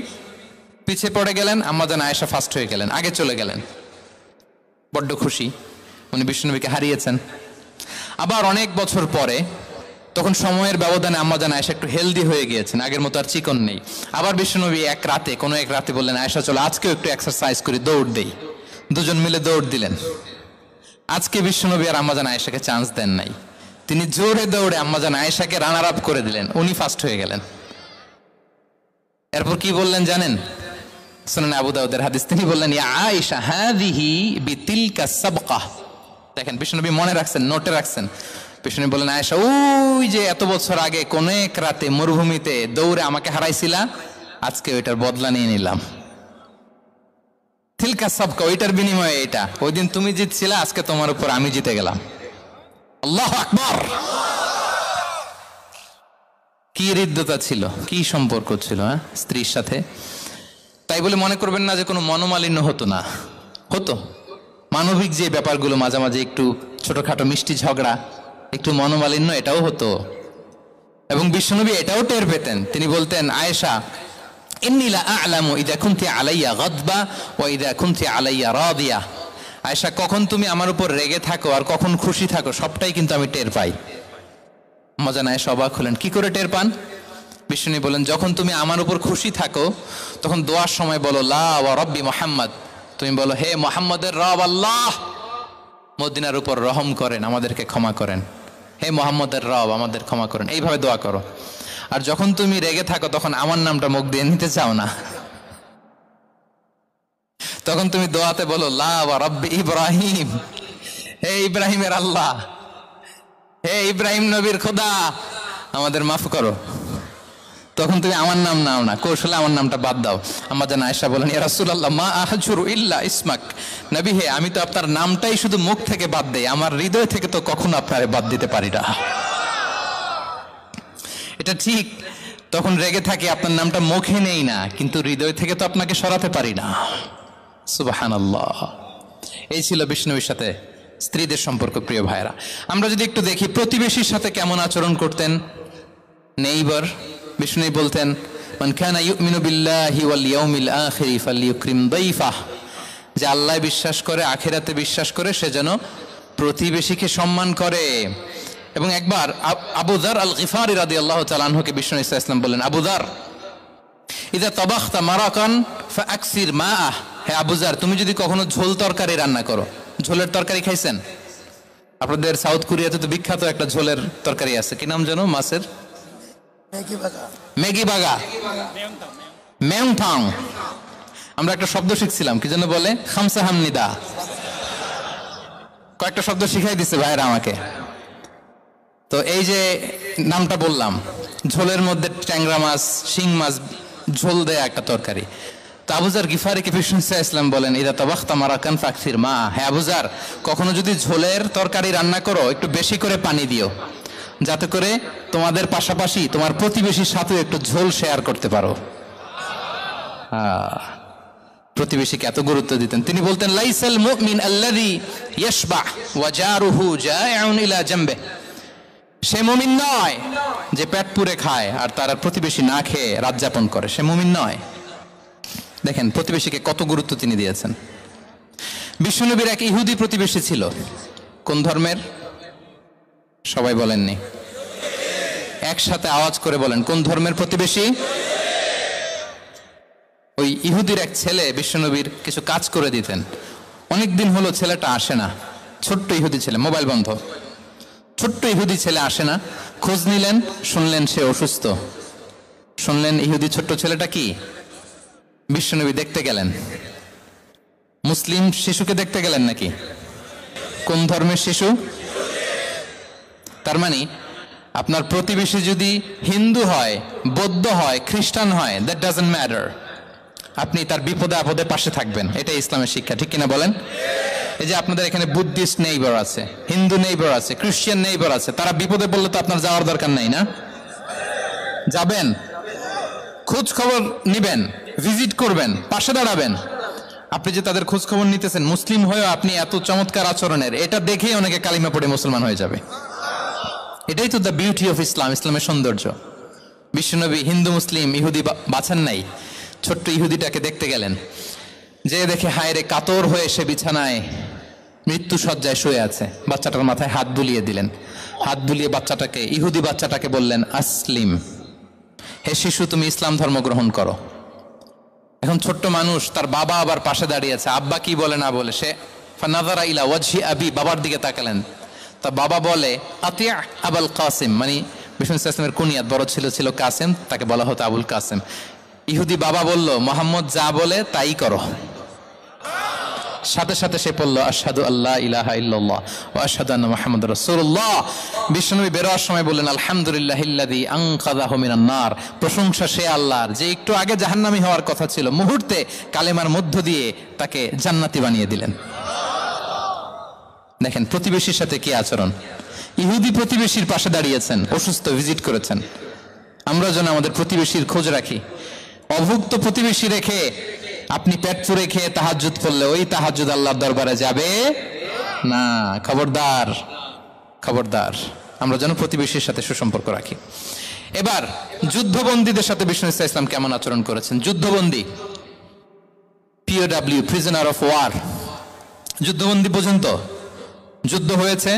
পিছে পড়ে গেলেন, আম্মা জান আয়েশা ফার্স্ট হয়ে গেলেন, আগে চলে গেলেন। বড্ড খুশি, উনি বিশ্বনবীকে হারিয়েছেন। আবার অনেক বছর পরে তখন সময়ের ব্যবধানে আম্মাজান আয়েশা একটু হেলদি হয়ে গিয়েছেন, আগের মতো আর চিকন নেই। আবার বিশ্বনবী এক রাতে বললেন, আয়েশা চলো আজকেও একটু এক্সারসাইজ করি, দৌড় দেই। দুজন মিলে দৌড় দিলেন। আজকে বিশ্বনবী আর আম্মাজান আয়েশাকে চান্স দেন নাই, তিনি জোরে দৌড়ে আম্মাজান আয়েশাকে রানার আপ করে দিলেন, উনি ফার্স্ট হয়ে গেলেন। এরপর কি বললেন জানেন? শুনেন আবু দাউদের হাদিস, তিনি বললেন, ইয়া আয়েশা হাযিহি বিতিলকা সাবকা। দেখেন বিশ্বনবী মনে রাখছেন, নোটে রাখছেন। বিশ্বনবী বললেন, আয়েশা ওই যে এত বছর আগে কোন এক রাতে মরুভূমিতে দৌড়ে আমাকে হারাইছিলা, আজকে ওইটার বদলা নিয়ে নিলাম। তিলকা সাবকা, ওইটার বিনিময়ে এটা। ওই দিন তুমি জিতছিলা, আজকে তোমার উপর আমি জিতে গেলাম। আল্লাহু আকবার। কি হৃদ্যতা ছিল, কি সম্পর্ক ছিল স্ত্রীর সাথে। তাই বলে মনে করবেন না যে কোনো মনোমালিন্য হতো না, হতো। মানবিক যে ব্যাপারগুলো, মাঝে মাঝে একটু ছোটখাটো মিষ্টি ঝগড়া, একটু মনোমালিন্য, এটাও হতো। এবং বিশ্বনবী এটাও টের পেতেন। তিনি বলতেন, আয়েশা ইন্নী লা আ'লামু ইযা কুনতি আলাইয়া গাদবা ওয়া ইযা কুনতি আলাইয়া রাদিয়া। আয়েশা, কখন তুমি আমার উপর রেগে থাকো আর কখন খুশি থাকো, সবটাই কিন্তু আমি টের পাই। আম্মাজান আয়েশা অবাক হলেন, কি করে টের পান? বিশ্বনবী বলেন, যখন তুমি আমার উপর খুশি থাকো তখন দোয়ার সময় বলো লা ওয়া রাব্বি মুহাম্মদ, তুমি বলো হে মুহাম্মদের রব আল্লাহ, মদিনার উপর রহম করেন, আমাদেরকে ক্ষমা করেন। হে মুহাম্মদের রব, আমাদের ক্ষমা করেন, এইভাবে দোয়া করো। আর যখন তুমি রেগে থাকো তখন আমার নামটা মুখ দিয়ে নিতে চাও না, তখন তুমি দোয়াতে বলো লা ওয়া রাব্বি ইব্রাহিম, হে ইব্রাহিমের আল্লাহ, হে ইব্রাহিম নবীর খোদা, আমাদের মাফ করো। তখন তুমি আমার নাম নাও না, কৌশলে আমার নামটা বাদ দাও। আম্মাজান আয়েশা বলেন, ইয়া রাসূলুল্লাহ মা আহজুরু ইল্লা ইসমাক। নবী হে, আমি তো আপনার নামটাই শুধু মুখ থেকে বাদ দেই, আমার হৃদয় থেকে তো কখনো আপনারে বাদ দিতে পারি না। এটা ঠিক, তখন রেগে থাকি, আপনার নামটা মুখে নেই না, কিন্তু হৃদয় থেকে তো আপনাকে সরাতে পারি না। সুবহানাল্লাহ। এই ছিল বিষ্ণবীর সাথে স্ত্রীদের সম্পর্ক। প্রিয় ভাইরা, আমরা যদি একটু দেখি প্রতিবেশীর সাথে কেমন আচরণ করতেন নেইবার। বিষ্ণু বলতেন, মান কানা ইউমিনু বিল্লাহি ওয়াল ইয়াউমিল আখিরি ফালইউকরিম দাইফাহ, যে আল্লাহ বিশ্বাস করে, আখিরাতে বিশ্বাস করে, সে যেন প্রতিবেশীকে সম্মান করে। এবং একবার আবু যার আল গিফারি রাদিয়াল্লাহু তাআলা আনহুকে বিষ্ণু ইসা ইসলাম বললেন, আবু যার ইযা তাবাখতা মারাকান ফাআকসির মাআহ, হে আবু যার, তুমি যদি কখনো ঝোল তরকারি রান্না করো, ঝোলের তরকারি খাইছেন? আপনাদের সাউথ কোরিয়াতে তো বিখ্যাত একটা ঝোলের তরকারি আছে, কি নাম যেন? মাছের ম্যাগি বাগা, মেয়ংথাং। আমরা একটা শব্দ শিখছিলাম, কি যেন বলে? খামসা হামনিদা। কয়েকটা শব্দ শিখাই দিচ্ছে ভাইরা আমাকে। তো এই যে নামটা বললাম, ঝোলের মধ্যে ট্যাংরা মাছ, শিং মাছ ঝোল দেয়া একটা তরকারি। তো আবু যার গিফারিকে বিষ্ণু ইসলাম বলেন, ইদা তাবাখতা মারাকান ফাকসির মা, হে আবু যার, কখনো যদি ঝোলের তরকারি রান্না করো, একটু বেশি করে পানি দিও, যাতে করে তোমাদের পাশাপাশি তোমার প্রতিবেশীর সাথে একটু ঝোল শেয়ার করতে পারো। প্রতিবেশীকে এত গুরুত্ব দিতেন। তিনি বলতেন, লাইসাল মুমিন আল্লাযী ইয়াশবা' ওয়া জারুহু জাইউন ইলা জামবে, সে মুমিন নয় যে পেট পুরে খায় আর তার প্রতিবেশী না খেয়ে রাত যাপন করে, সে মুমিন নয়। দেখেন প্রতিবেশীকে কত গুরুত্ব তিনি দিয়েছেন। বিশ্বনবীর এক ইহুদি প্রতিবেশী ছিল। কোন ধর্মের? সবাই বলেননি, একসাথে আওয়াজ করে বলেন, কোন ধর্মের প্রতিবেশী? ওই ইহুদির এক ছেলে বিশ্বনবীর কিছু কাজ করে দিতেন। অনেকদিন হলো ছেলেটা আসে না, ছোট্ট ইহুদি ছেলে, মোবাইল বন্ধ, ছোট্ট ইহুদি ছেলে আসে না। খোঁজ নিলেন, শুনলেন সে অসুস্থ। শুনলেন ইহুদি ছোট্ট ছেলেটা কি? বিশ্বনবী দেখতে গেলেন। মুসলিম শিশুকে দেখতে গেলেন নাকি? কোন ধর্মের শিশু? তার মানে আপনার প্রতিবেশী যদি হিন্দু হয়, বৌদ্ধ হয়, খ্রিস্টান হয়, দ্যাট ডাজন্ট ম্যাটার, আপনি তার বিপদে আপদে পাশে থাকবেন। এটাই ইসলামের শিক্ষা, ঠিক কিনা বলেন? এই যে আপনাদের এখানে বুদ্ধিস্ট নেইবার আছে, হিন্দু নেইবার আছে, খ্রিস্টান নেইবার আছে, তারা বিপদে পড়লে তো আপনার যাওয়ার দরকার নাই, না? যাবেন, খোঁজ খবর নিবেন, ভিজিট করবেন, পাশে দাঁড়াবেন। আপনি যে তাদের খোঁজ খবর নিতেছেন, মুসলিম হয়েও আপনি এত চমৎকার আচরণের, এটা দেখেই অনেকে কালিমা পড়ে মুসলমান হয়ে যাবে। এটাই তো দ্য বিউটি অফ ইসলাম, ইসলামের সৌন্দর্য। বিশ্বনবী হিন্দু মুসলিম ইহুদি বাছান নাই, ছোট্ট ইহুদিটাকে দেখতে গেলেন। যে দেখে হায়রে, কাতর হয়ে সে বিছানায় মৃত্যু শয্যায় শুয়ে আছে। বাচ্চাটার মাথায় হাত বুলিয়ে দিলেন। হাত বুলিয়ে বাচ্চাটাকে, ইহুদি বাচ্চাটাকে বললেন, আসলিম, হে শিশু তুমি ইসলাম ধর্ম গ্রহণ করো। এখন ছোট্ট মানুষ, তার বাবা আবার পাশে দাঁড়িয়েছে, আব্বা কি বলে না বলে, সে ফানাযারা ইলা ওয়াজহি আবি, বাবার দিকে তাকালেন। তা বাবা বলে আতিয়া আবুল কাসিম, মানে বিষ্ণু ইসলামের কুনিয়াত, বড় ছিল কাসিম, তাকে বলা হতো আবুল কাসিম। ইহুদি বাবা বলল, মোহাম্মদ যা বলে তাই করো। সাথে সাথে সে পড়ল আশহাদু আল্লাহ ইলাহা ইল্লাল্লাহ ওয়া আশহাদু আন্না মুহাম্মাদুর রাসূলুল্লাহ। বিশ্বনবী বেরোয়ার সময় বললেন, আলহামদুলিল্লাহিল্লাযী আনকাযাহু মিনান নার, প্রশংসা সে আল্লাহর যে একটু আগে জাহান্নামী হওয়ার কথা ছিল, মুহূর্তে কালেমার মধ্য দিয়ে তাকে জান্নাতি বানিয়ে দিলেন। দেখেন প্রতিবেশীর সাথে কি আচরণ। ইহুদি প্রতিবেশীর পাশে দাঁড়িয়েছেন, অসুস্থ, ভিজিট করেছেন। আমরা যেন আমাদের প্রতিবেশীর খোঁজ রাখি। অভুক্ত প্রতিবেশী রেখে আপনি পেট পুরে খেয়ে তাহাজ্জুদ পড়লে ওই তাহাজ্জুদ আল্লাহর দরবারে যাবে না। খবরদার, খবরদার, আমরা যেন প্রতিবেশীর সাথে সুসম্পর্ক রাখি। এবার যুদ্ধবন্দীদের সাথে বিষ্ণু ইসলাম কেমন আচরণ করেছেন। যুদ্ধবন্দী, POW, প্রিজনার অফ ওয়ার, যুদ্ধবন্দী পর্যন্ত যুদ্ধ হয়েছে,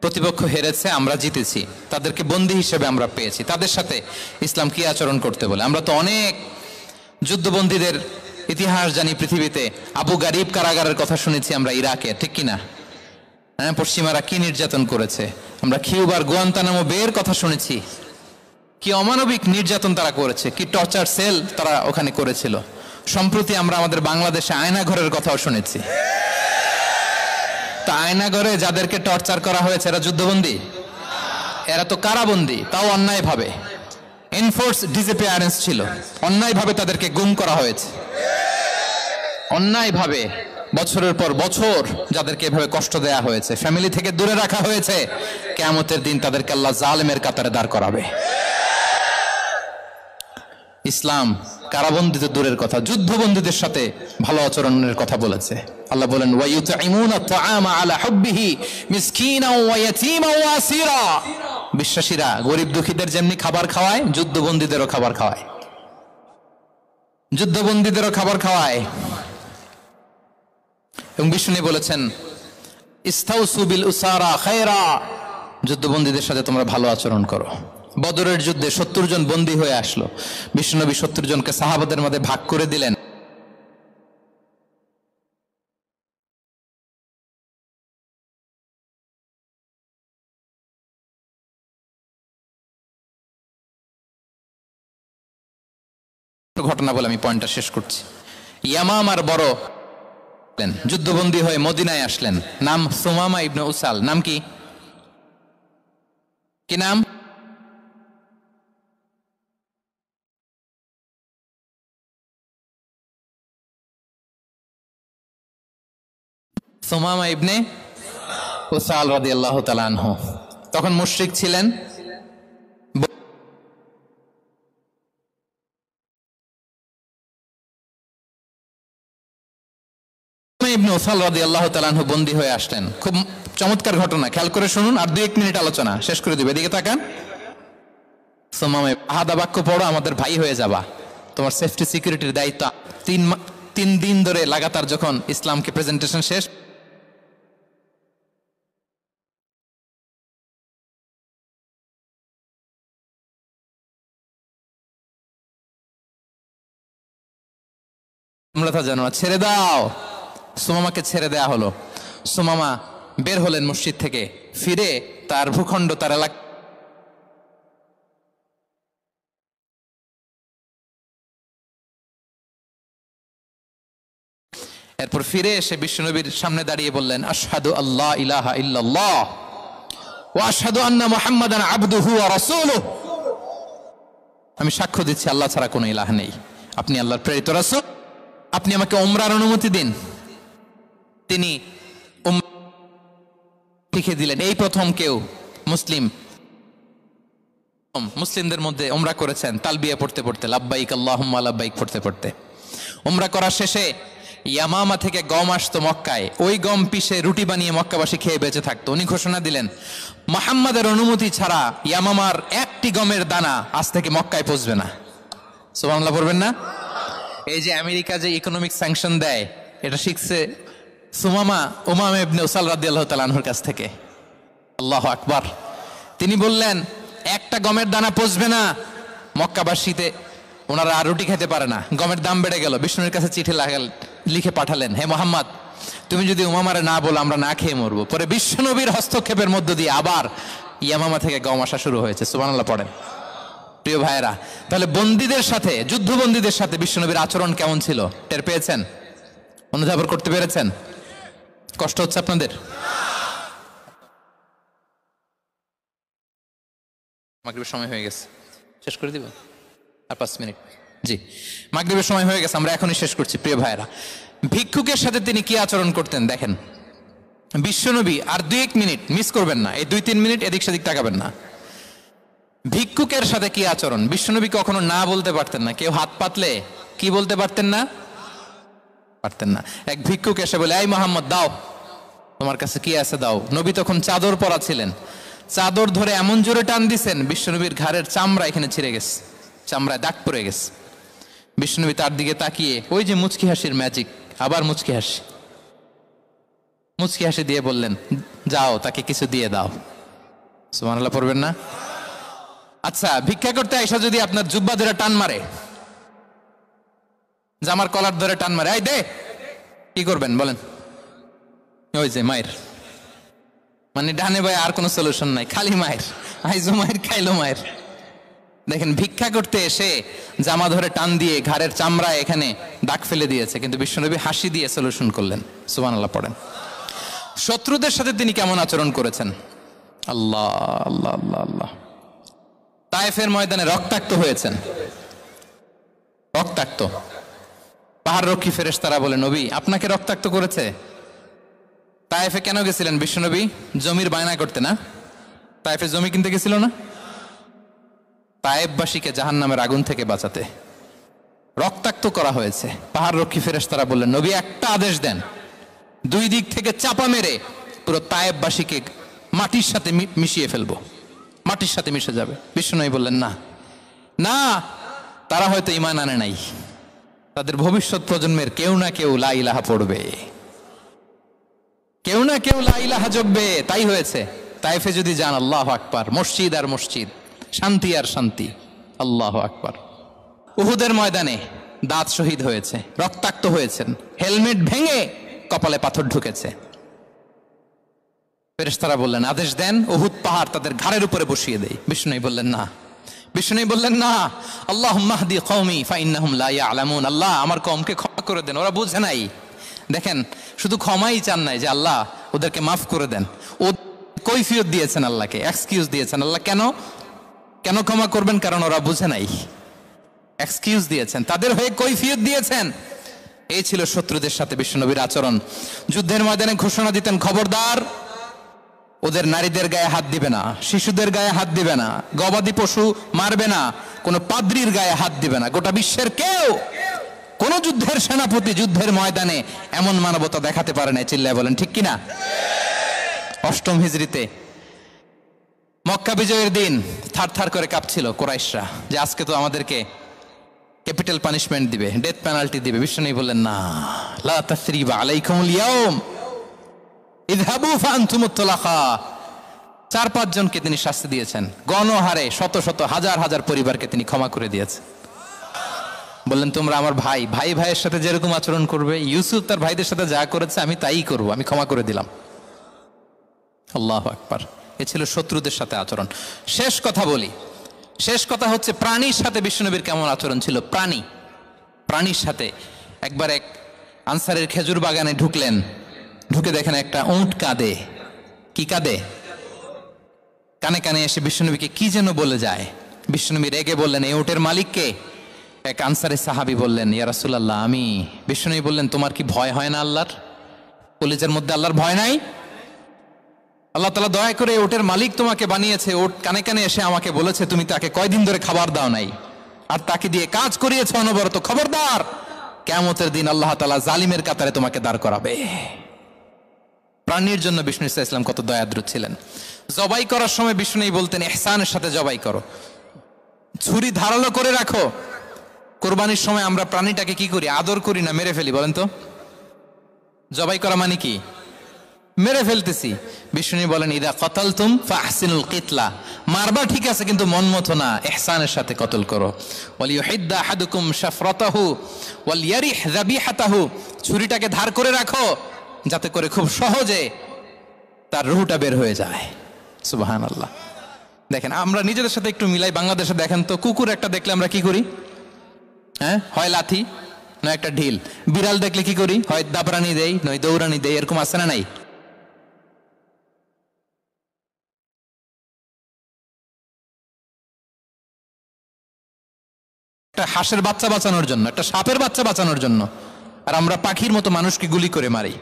প্রতিপক্ষ হেরেছে, আমরা জিতেছি, তাদেরকে বন্দী হিসেবে আমরা পেয়েছি, তাদের সাথে ইসলাম কি আচরণ করতে বলে। আমরা তো অনেক যুদ্ধবন্দীদের ইতিহাস জানি পৃথিবীতে। আবু গারিব কারাগারের কথা শুনেছি আমরা ইরাকে, ঠিক কিনা? হ্যাঁ, পশ্চিমারা কি নির্যাতন করেছে। আমরা কিউবার গুয়ান্তানামো বের কথা শুনেছি, কি অমানবিক নির্যাতন তারা করেছে, কি টর্চার সেল তারা ওখানে করেছিল। সম্প্রতি আমরা আমাদের বাংলাদেশে আয়নাঘরের কথাও শুনেছি। তা আয়নাঘরে যাদেরকে টর্চার করা হয়েছে এরা যুদ্ধবন্দী? এরা তো কারাবন্দী, তাও অন্যায় ভাবে। এনফোর্স ডিসঅ্যাপিয়ারেন্স ছিল, অন্যায় ভাবে তাদেরকে গুম করা হয়েছে। অন্যায় ভাবে বছরের পর বছর যাদেরকে এভাবে কষ্ট দেয়া হয়েছে, ফ্যামিলি থেকে দূরে রাখা হয়েছে, কিয়ামতের দিন তাদেরকে আল্লাহ জালেমের কাতারে দাঁড় করাবে। ইসলাম কারাবন্দী তো দূরের কথা, যুদ্ধবন্দীদের সাথে ভালো আচরণের কথা বলেছে। আল্লাহ বলেন, ওয়া ইউতঈমুনা আত-তাআমা আলা হুব্বিহি মিসকিনাও ওয়া ইয়াতীমান ওয়া আসীরা। বিশ্বাসীরা গরিব দুঃখীদের যেমনি খাবার খাওয়ায়, যুদ্ধবন্দীদেরও খাবার খাওয়ায়, যুদ্ধবন্দীদেরও খাবার খাওয়ায়। এবং বিষ্ণু বলেছেন, ইস্তাউসু বিল উসারা খায়রা, যুদ্ধবন্দীদের সাথে তোমরা ভালো আচরণ করো। বদরের যুদ্ধে 70 জন বন্দী হয়ে আসলো। বিশ্বনবী 70 জনকে সাহাবাদের মধ্যে ভাগ করে দিলেন। ঘটনা বলে আমি পয়েন্টটা শেষ করছি। ইয়ামামার বড় যুদ্ধবন্দী হয়ে মদিনায় আসলেন, নাম সুমামা ইবনে উসাল। নাম কি? কি নাম? সুমামা ইবনে উসাল রাদিয়াল্লাহু তাআলা আনহু। তখন মুশরিক ছিলেন। ইবনে উসাল রাদিয়াল্লাহু তাআলা আনহু বন্দী হয়ে আসলেন। খুব চমৎকার ঘটনা, খেয়াল করে শুনুন, আর 2-1 মিনিট আলোচনা শেষ করে দিবে। এদিকে তাকান। সুমামা, আহাদা বাক্য পড়ো, আমাদের ভাই হয়ে যাবা, তোমার সেফটি সিকিউরিটির দায়িত্ব। 3 দিন ধরে লাগাতার যখন ইসলামকে প্রেজেন্টেশন শেষ, তোমরা তা জানো না, ছেড়ে দাও। সুমামাকে ছেড়ে দেয়া হলো। সুমামা বের হলেন মসজিদ থেকে, ফিরে তার ভূখণ্ড, তার এলাকা, এরপর ফিরে এসে বিশ্বনবীর সামনে দাঁড়িয়ে বললেন, আশহাদু আল্লাহ ইলাহা ইল্লাল্লাহ ওয়া আশহাদু আন্না মুহাম্মাদান আবদুহু ওয়া রাসূলুহু। আমি সাক্ষ্য দিচ্ছি আল্লাহ ছাড়া কোনো ইলাহ নেই, আপনি আল্লাহর প্রেরিত রাসূল। আপনি আমাকে উমরার অনুমতি দিন। তিনি লিখে দিলেন। এই প্রথম কেউ মুসলিমদের মধ্যে উমরা করেছেন, তালবিয়া পড়তে পড়তে, লাব্বাইক আল্লাহুম্মা লাব্বাইক পড়তে পড়তে। উমরা করার শেষে ইয়ামামা থেকে গম আসতো মক্কায়, ওই গম পিষে রুটি বানিয়ে মক্কাবাসী খেয়ে বেঁচে থাকতো। উনি ঘোষণা দিলেন, মুহাম্মাদের অনুমতি ছাড়া ইয়ামামার একটি গমের দানা আজ থেকে মক্কায় পৌঁছবে না। সুবহানাল্লাহ পড়বেন না? এই যে আমেরিকা যে ইকোনমিক স্যাংশন দেয়, এটা শিখছে সুমামা ইবনে উসাল রাদিয়াল্লাহু তাআলা আনহুর কাছ থেকে। আল্লাহু আকবার। তিনি বললেন একটা গমের দানা পচবে না। মক্কাবাসীতে ওনারা আর রুটি খেতে পারে না, গমের দাম বেড়ে গেল। বিষ্ণুর কাছে চিঠি লিখে পাঠালেন, হে মোহাম্মদ, তুমি যদি উমামারে না বলো আমরা না খেয়ে মরবো। পরে বিশ্বনবীর হস্তক্ষেপের মধ্য দিয়ে আবার ইয়ামামা থেকে গম আসা শুরু হয়েছে। সুবহানাল্লাহ পড়েন। প্রিয় ভাইয়েরা, তাহলে বন্দীদের সাথে, যুদ্ধবন্দীদের সাথে বিশ্বনবীর আচরণ কেমন ছিল টের পেয়েছেন? অনুধাবন করতে পেরেছেন? কষ্ট হচ্ছে আপনাদের? মাগরিবের সময় হয়ে গেছে, শেষ করে দিব আর 5 মিনিট। জি, মাগরিবের সময় হয়ে গেছে, আমরা এখনই শেষ করছি। প্রিয় ভাইয়েরা, ভিক্ষুকের সাথে তিনি কি আচরণ করতেন দেখেন। বিশ্বনবী আর 2-1 মিনিট মিস করবেন না, এই 2-3 মিনিট এদিক সেদিক তাকাবেন না। ভিক্ষুকের সাথে কি আচরণ? বিশ্বনবী কখনো না বলতে পারতেন না। কেউ হাত পাতলে কি বলতে পারতেন না? পারতেন না। এক ভিক্ষুক এসে বলে, এই মোহাম্মদ দাও, তোমার কাছে কি আছে দাও। নবী তখন চাদর পরা ছিলেন, চাদর ধরে এমন জোরে টান দিছেন বিশ্বনবীর ঘাড়ের চামড়া এখানে ছিঁড়ে গেছে, চামড়ায় দাগ পড়ে গেছে। বিশ্বনবী তার দিকে তাকিয়ে ওই যে মুচকি হাসির ম্যাজিক, আবার মুচকি হাসি দিয়ে বললেন, যাও তাকে কিছু দিয়ে দাও। সুবহানাল্লাহ পড়বেন না? আচ্ছা, ভিক্ষা করতে আইসা যদি আপনার জুব্বা ধরে টান মারে, জামার কলার ধরে টান মারে, এই দে, কি করবেন বলেন? ওই যে মায়ের, মানে ডানে ভাই আর কোনো সলিউশন নাই, খালি মায়ের, আইজো মায়ের খাইলো মায়ের। দেখেন, ভিক্ষা করতে এসে জামা ধরে টান দিয়ে ঘাড়ের চামড়া এখানে দাগ ফেলে দিয়েছে, কিন্তু বিশ্বনবী হাসি দিয়ে সলিউশন করলেন। সুবহানাল্লাহ পড়েন। শত্রুদের সাথে তিনি কেমন আচরণ করেছেন? আল্লাহ আল্লাহ আল্লাহ আল্লাহ। তায়েফের ময়দানে রক্তাক্ত হয়েছেন, রক্তাক্ত। পাহাড় রক্ষী ফেরেশতারা বলে, নবী আপনাকে রক্তাক্ত করেছে? তায়েফে কেন গেছিলেন বিশ্বনবী? জমির বায়না করতে না? তায়েফে জমি কিনতে গেছিল না? তায়েফবাসীকে জাহান্নামের আগুন থেকে বাঁচাতে রক্তাক্ত করা হয়েছে। পাহাড় রক্ষী ফেরেশতারা বললেন, নবী একটা আদেশ দেন, 2 দিক থেকে চাপা মেরে পুরো তায়েফবাসীকে মাটির সাথে মিশিয়ে ফেলবো, মাটির সাথে মিশে যাবে। বিশ্বনবী বললেন, না না, তারা হয়তো ঈমান আনে নাই, তাদের ভবিষ্যৎ প্রজন্মের কেউ না কেউ লা ইলাহা পড়বে, কেউ না কেউ লা ইলাহা জপবে, তাই হয়েছে। তায়েফে যদি যান, আল্লাহু আকবার, মসজিদ আর মসজিদ, শান্তি আর শান্তি। আল্লাহু আকবার। উহুদের ময়দানে দাঁত শহীদ হয়েছে, রক্তাক্ত হয়েছেন, হেলমেট ভেঙে কপালে পাথর ঢুকেছে। ফেরেশতারা বললেন, আদেশ দেন উহুদ পাহাড় তাদের ঘাড়ের উপরে বসিয়ে দেয়। বিষ্ণু বললেন না, বিষ্ণু বললেন না, আল্লাহুম্মা হদি কওমি ফাইন্নাহুম লা ইয়ালামুন। আল্লাহ আমার কওমকে ক্ষমা করে দেন, ওরা বুঝে নাই। দেখেন, শুধু ক্ষমাই চান নাই যে আল্লাহ ওদেরকে মাফ করে দেন, ও কৈফিয়ত দিয়েছেন আল্লাহকে, এক্সকিউজ দিয়েছেন। আল্লাহ কেন কেন ক্ষমা করবেন? কারণ ওরা বুঝে নাই। এক্সকিউজ দিয়েছেন, তাদের হয়ে কৈফিয়ত দিয়েছেন। এই ছিল শত্রুদের সাথে বিশ্বনবীর আচরণ। যুদ্ধের ময়দানে ঘোষণা দিতেন, খবরদার ওদের নারীদের গায়ে হাত দিবে না, শিশুদের গায়ে হাত দিবে না, গবাদি পশু মারবে না, কোনো পাদ্রীর গায়ে হাত দিবে না। গোটা বিশ্বের কেউ, কোন যুদ্ধের সেনাপতি যুদ্ধের ময়দানে এমন মানবতা দেখাতে পারে না। চিল্লায় বলেন ঠিক কিনা? 8ম হিজরিতে মক্কা বিজয়ের দিন থার করে কাঁপছিল কুরাইশরা যে আজকে তো আমাদেরকে ক্যাপিটাল পানিশমেন্ট দিবে, ডেথ পেনাল্টি দিবে। বিশ্বনবী বললেন, না, লা তাসরিবা আলাইকুমুল ইয়াউম ইযহাবু ফাআনতুমুত তুলাকা। 4-5 জনকে তিনি শাস্তি দিয়েছেন, গণহারে শত শত হাজার হাজার পরিবারকে তিনি ক্ষমা করে দিয়েছেন। বললেন, তোমরা আমার ভাই, ভাইয়ের সাথে যেরকম আচরণ করবে, ইউসুফ তার ভাইদের সাথে যা করেছে আমি তাই করব, আমি ক্ষমা করে দিলাম। আল্লাহু আকবার। এ ছিল শত্রুদের সাথে আচরণ। শেষ কথা বলি, শেষ কথা হচ্ছে প্রাণীর সাথে বিশ্বনবীর কেমন আচরণ ছিল। প্রাণীর সাথে একবার এক আনসারের খেজুর বাগানে ঢুকলেন, ঢুকে দেখেন একটা উট কাঁদে। কি কাঁদে? কানে কানে এসে বিশ্বনবীকে কি যেন বলে যায়। বিশ্বনবী রেগে বললেন, এই উটের মালিককে? এক আনসারের সাহাবী বললেন, ইয়া রাসূলুল্লাহ আমি। বিশ্বনবী বললেন, তোমার কি ভয় হয় না আল্লাহর? কলিজার মধ্যে আল্লাহর ভয় নাই? আল্লাহ তাআলা দয়া করে ওটের মালিক তোমাকে বানিয়েছে, ওট কানে কানে এসে আমাকে বলেছে তুমি তাকে কয়দিন ধরে খাবার দাও নাই, আর তাকে দিয়ে কাজ করিয়েছে অনবরত। খবরদার, কিয়ামতের দিন আল্লাহ তাআলা জালিমের কাতারে তোমাকে দাঁড় করাবে। প্রাণীর জন্য বিষ্ণু ইসলাম কত দয়াদ্র ছিলেন। জবাই করার সময় বিষ্ণু বলতেন, ইহসানের সাথে জবাই করো, ছুরি ধারালো করে রাখো। কোরবানির সময় আমরা প্রাণীটাকে কি করি? আদর করি না, মেরে ফেলি। বলেন তো, জবাই করা মানে কি? মেরে ফেলতেছি। বিষ্ণু বলেন ইদা কতালতুম ফাহসিনুল কিতলা, মারবা ঠিক আছে কিন্তু মন মতো না, ইহসানের সাথে কতল করো। ওয়ালিয়ুহিদ্দা আহাদুকুম শাফরাতাহু ওয়ালিয়ারিহ যাবিহাতাহু, ছুরিটাকে ধার করে রাখো যাতে করে খুব সহজে তার রুহটা বের হয়ে যায়। সুবহানাল্লাহ। দেখেন আমরা নিজেদের সাথে একটু মিলাই। বাংলাদেশে দেখেন তো, কুকুর একটা দেখলে আমরা কি করি? হ্যাঁ, হয় লাথি নয় একটা ঢিল। বিড়াল দেখলে কি করি? হয় দাবরানি দেই নয় দৌড়ানি দেই। এরকম আছে না নাই? একটা হাঁসের বাচ্চা বাঁচানোর জন্য, একটা সাপের বাচ্চা বাঁচানোর জন্য, আর আমরা পাখির মতো মানুষকে গুলি করে মারি।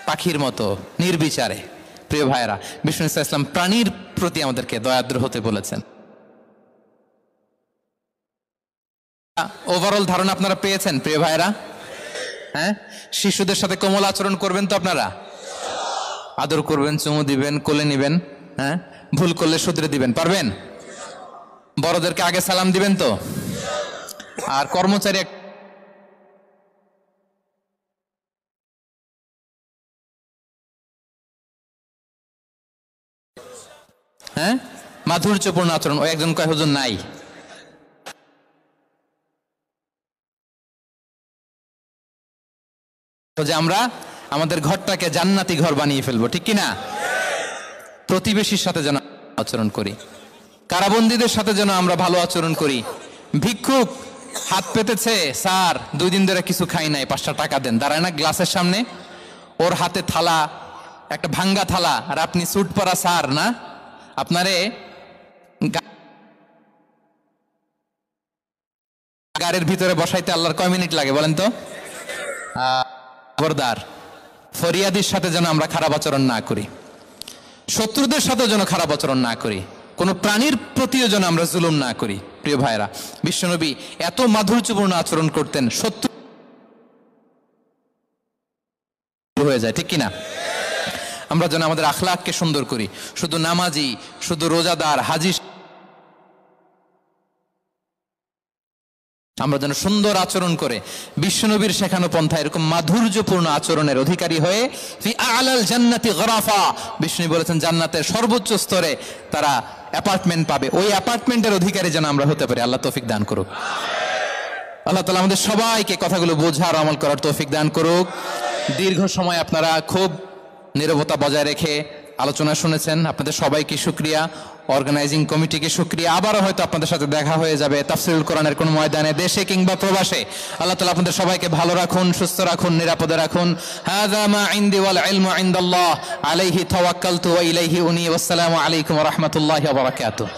পাখির মতো নির্বিচারে। প্রিয় ভাইরা, বিষ্ণু ইসলাম প্রাণীর প্রতি আমাদেরকে দয়াদ্র হতে বলেছেন। ওভারঅল ধারণা আপনারা পেয়েছেন প্রিয় ভাইরা? হ্যাঁ, শিশুদের সাথে কোমল আচরণ করবেন তো আপনারা? আদর করবেন, চুমু দিবেন, কোলে নিবেন। হ্যাঁ, ভুল করলে শুধরে দিবেন, পারবেন? বড়দেরকে আগে সালাম দিবেন তো? আর কর্মচারী হ্যাঁ মাধুর্যপূর্ণ আচরণ। ও একজন কয় হুজুর নাই। যে আমরা আমাদের ঘরটাকে জান্নাতি ঘর বানিয়ে ফেলবো, ঠিক কিনা? প্রতিবেশীর সাথে যেন আচরণ করি, কারাবন্দীদের সাথে যেন আমরা ভালো আচরণ করি। ভিক্ষুক হাত পেতেছে, স্যার 2 দিন ধরে কিছু খাই নাই, 5টা টাকা দেন। দাঁড়ায় না গ্লাসের সামনে, ওর হাতে থালা, একটা ভাঙ্গা থালা, আর আপনি স্যুট পরা স্যার না, আপনারে গাড়ির ভিতরে বসাইতে আল্লাহর কয় মিনিট লাগে বলেন তো? খবরদার, ফরিয়াদির সাথে যেন আমরা খারাপ আচরণ না করি, শত্রুদের সাথে যেন খারাপ আচরণ না করি, কোনো প্রাণীর প্রতিও যেন আমরা জুলুম না করি। প্রিয় ভাইরা, বিশ্বনবী এত মাধুর্যপূর্ণ আচরণ করতেন, শত্রু হয়ে যায়, ঠিক কিনা? আমরা যেন আমাদের আখলাককে সুন্দর করি। শুধু নামাজি, শুধু রোজাদার, হাজি, আমরা যেন সুন্দর আচরণ করে বিশ্বনবীর শেখানো পন্থা এরকম মাধুর্যপূর্ণ আচরণের অধিকারী হয়ে ফি আলাল জান্নাতি গরাফা, বিষ্ণু বলেছেন জান্নাতের সর্বোচ্চ স্তরে তারা অ্যাপার্টমেন্ট পাবে। ওই অ্যাপার্টমেন্টের অধিকারী যেন আমরা হতে পারি। আল্লাহ তৌফিক দান করুক। আল্লাহ তাআলা আমাদের সবাইকে কথাগুলো বোঝার, আমল করার তৌফিক দান করুক। দীর্ঘ সময় আপনারা খুব নীরবতা বজায় রেখে আলোচনা শুনেছেন, আপনাদের সবাইকে শুকরিয়া। অর্গানাইজিং কমিটিকে শুকরিয়া। আবারও হয়তো আপনাদের সাথে দেখা হয়ে যাবে তাফসীরুল কোরআনের কোন ময়দানে, দেশে কিংবা প্রবাসে। আল্লাহ তাআলা আপনাদের সবাইকে ভালো রাখুন, সুস্থ রাখুন, নিরাপদে রাখুন। হাযা মা ইনদি ওয়াল ইলমু ইনদাল্লাহ, আলাইহি তাওয়াক্কালতু ওয়া ইলাইহি উনী। ওয়াসসালামু আলাইকুম ওয়া রাহমাতুল্লাহি ওয়া বারাকাতুহু।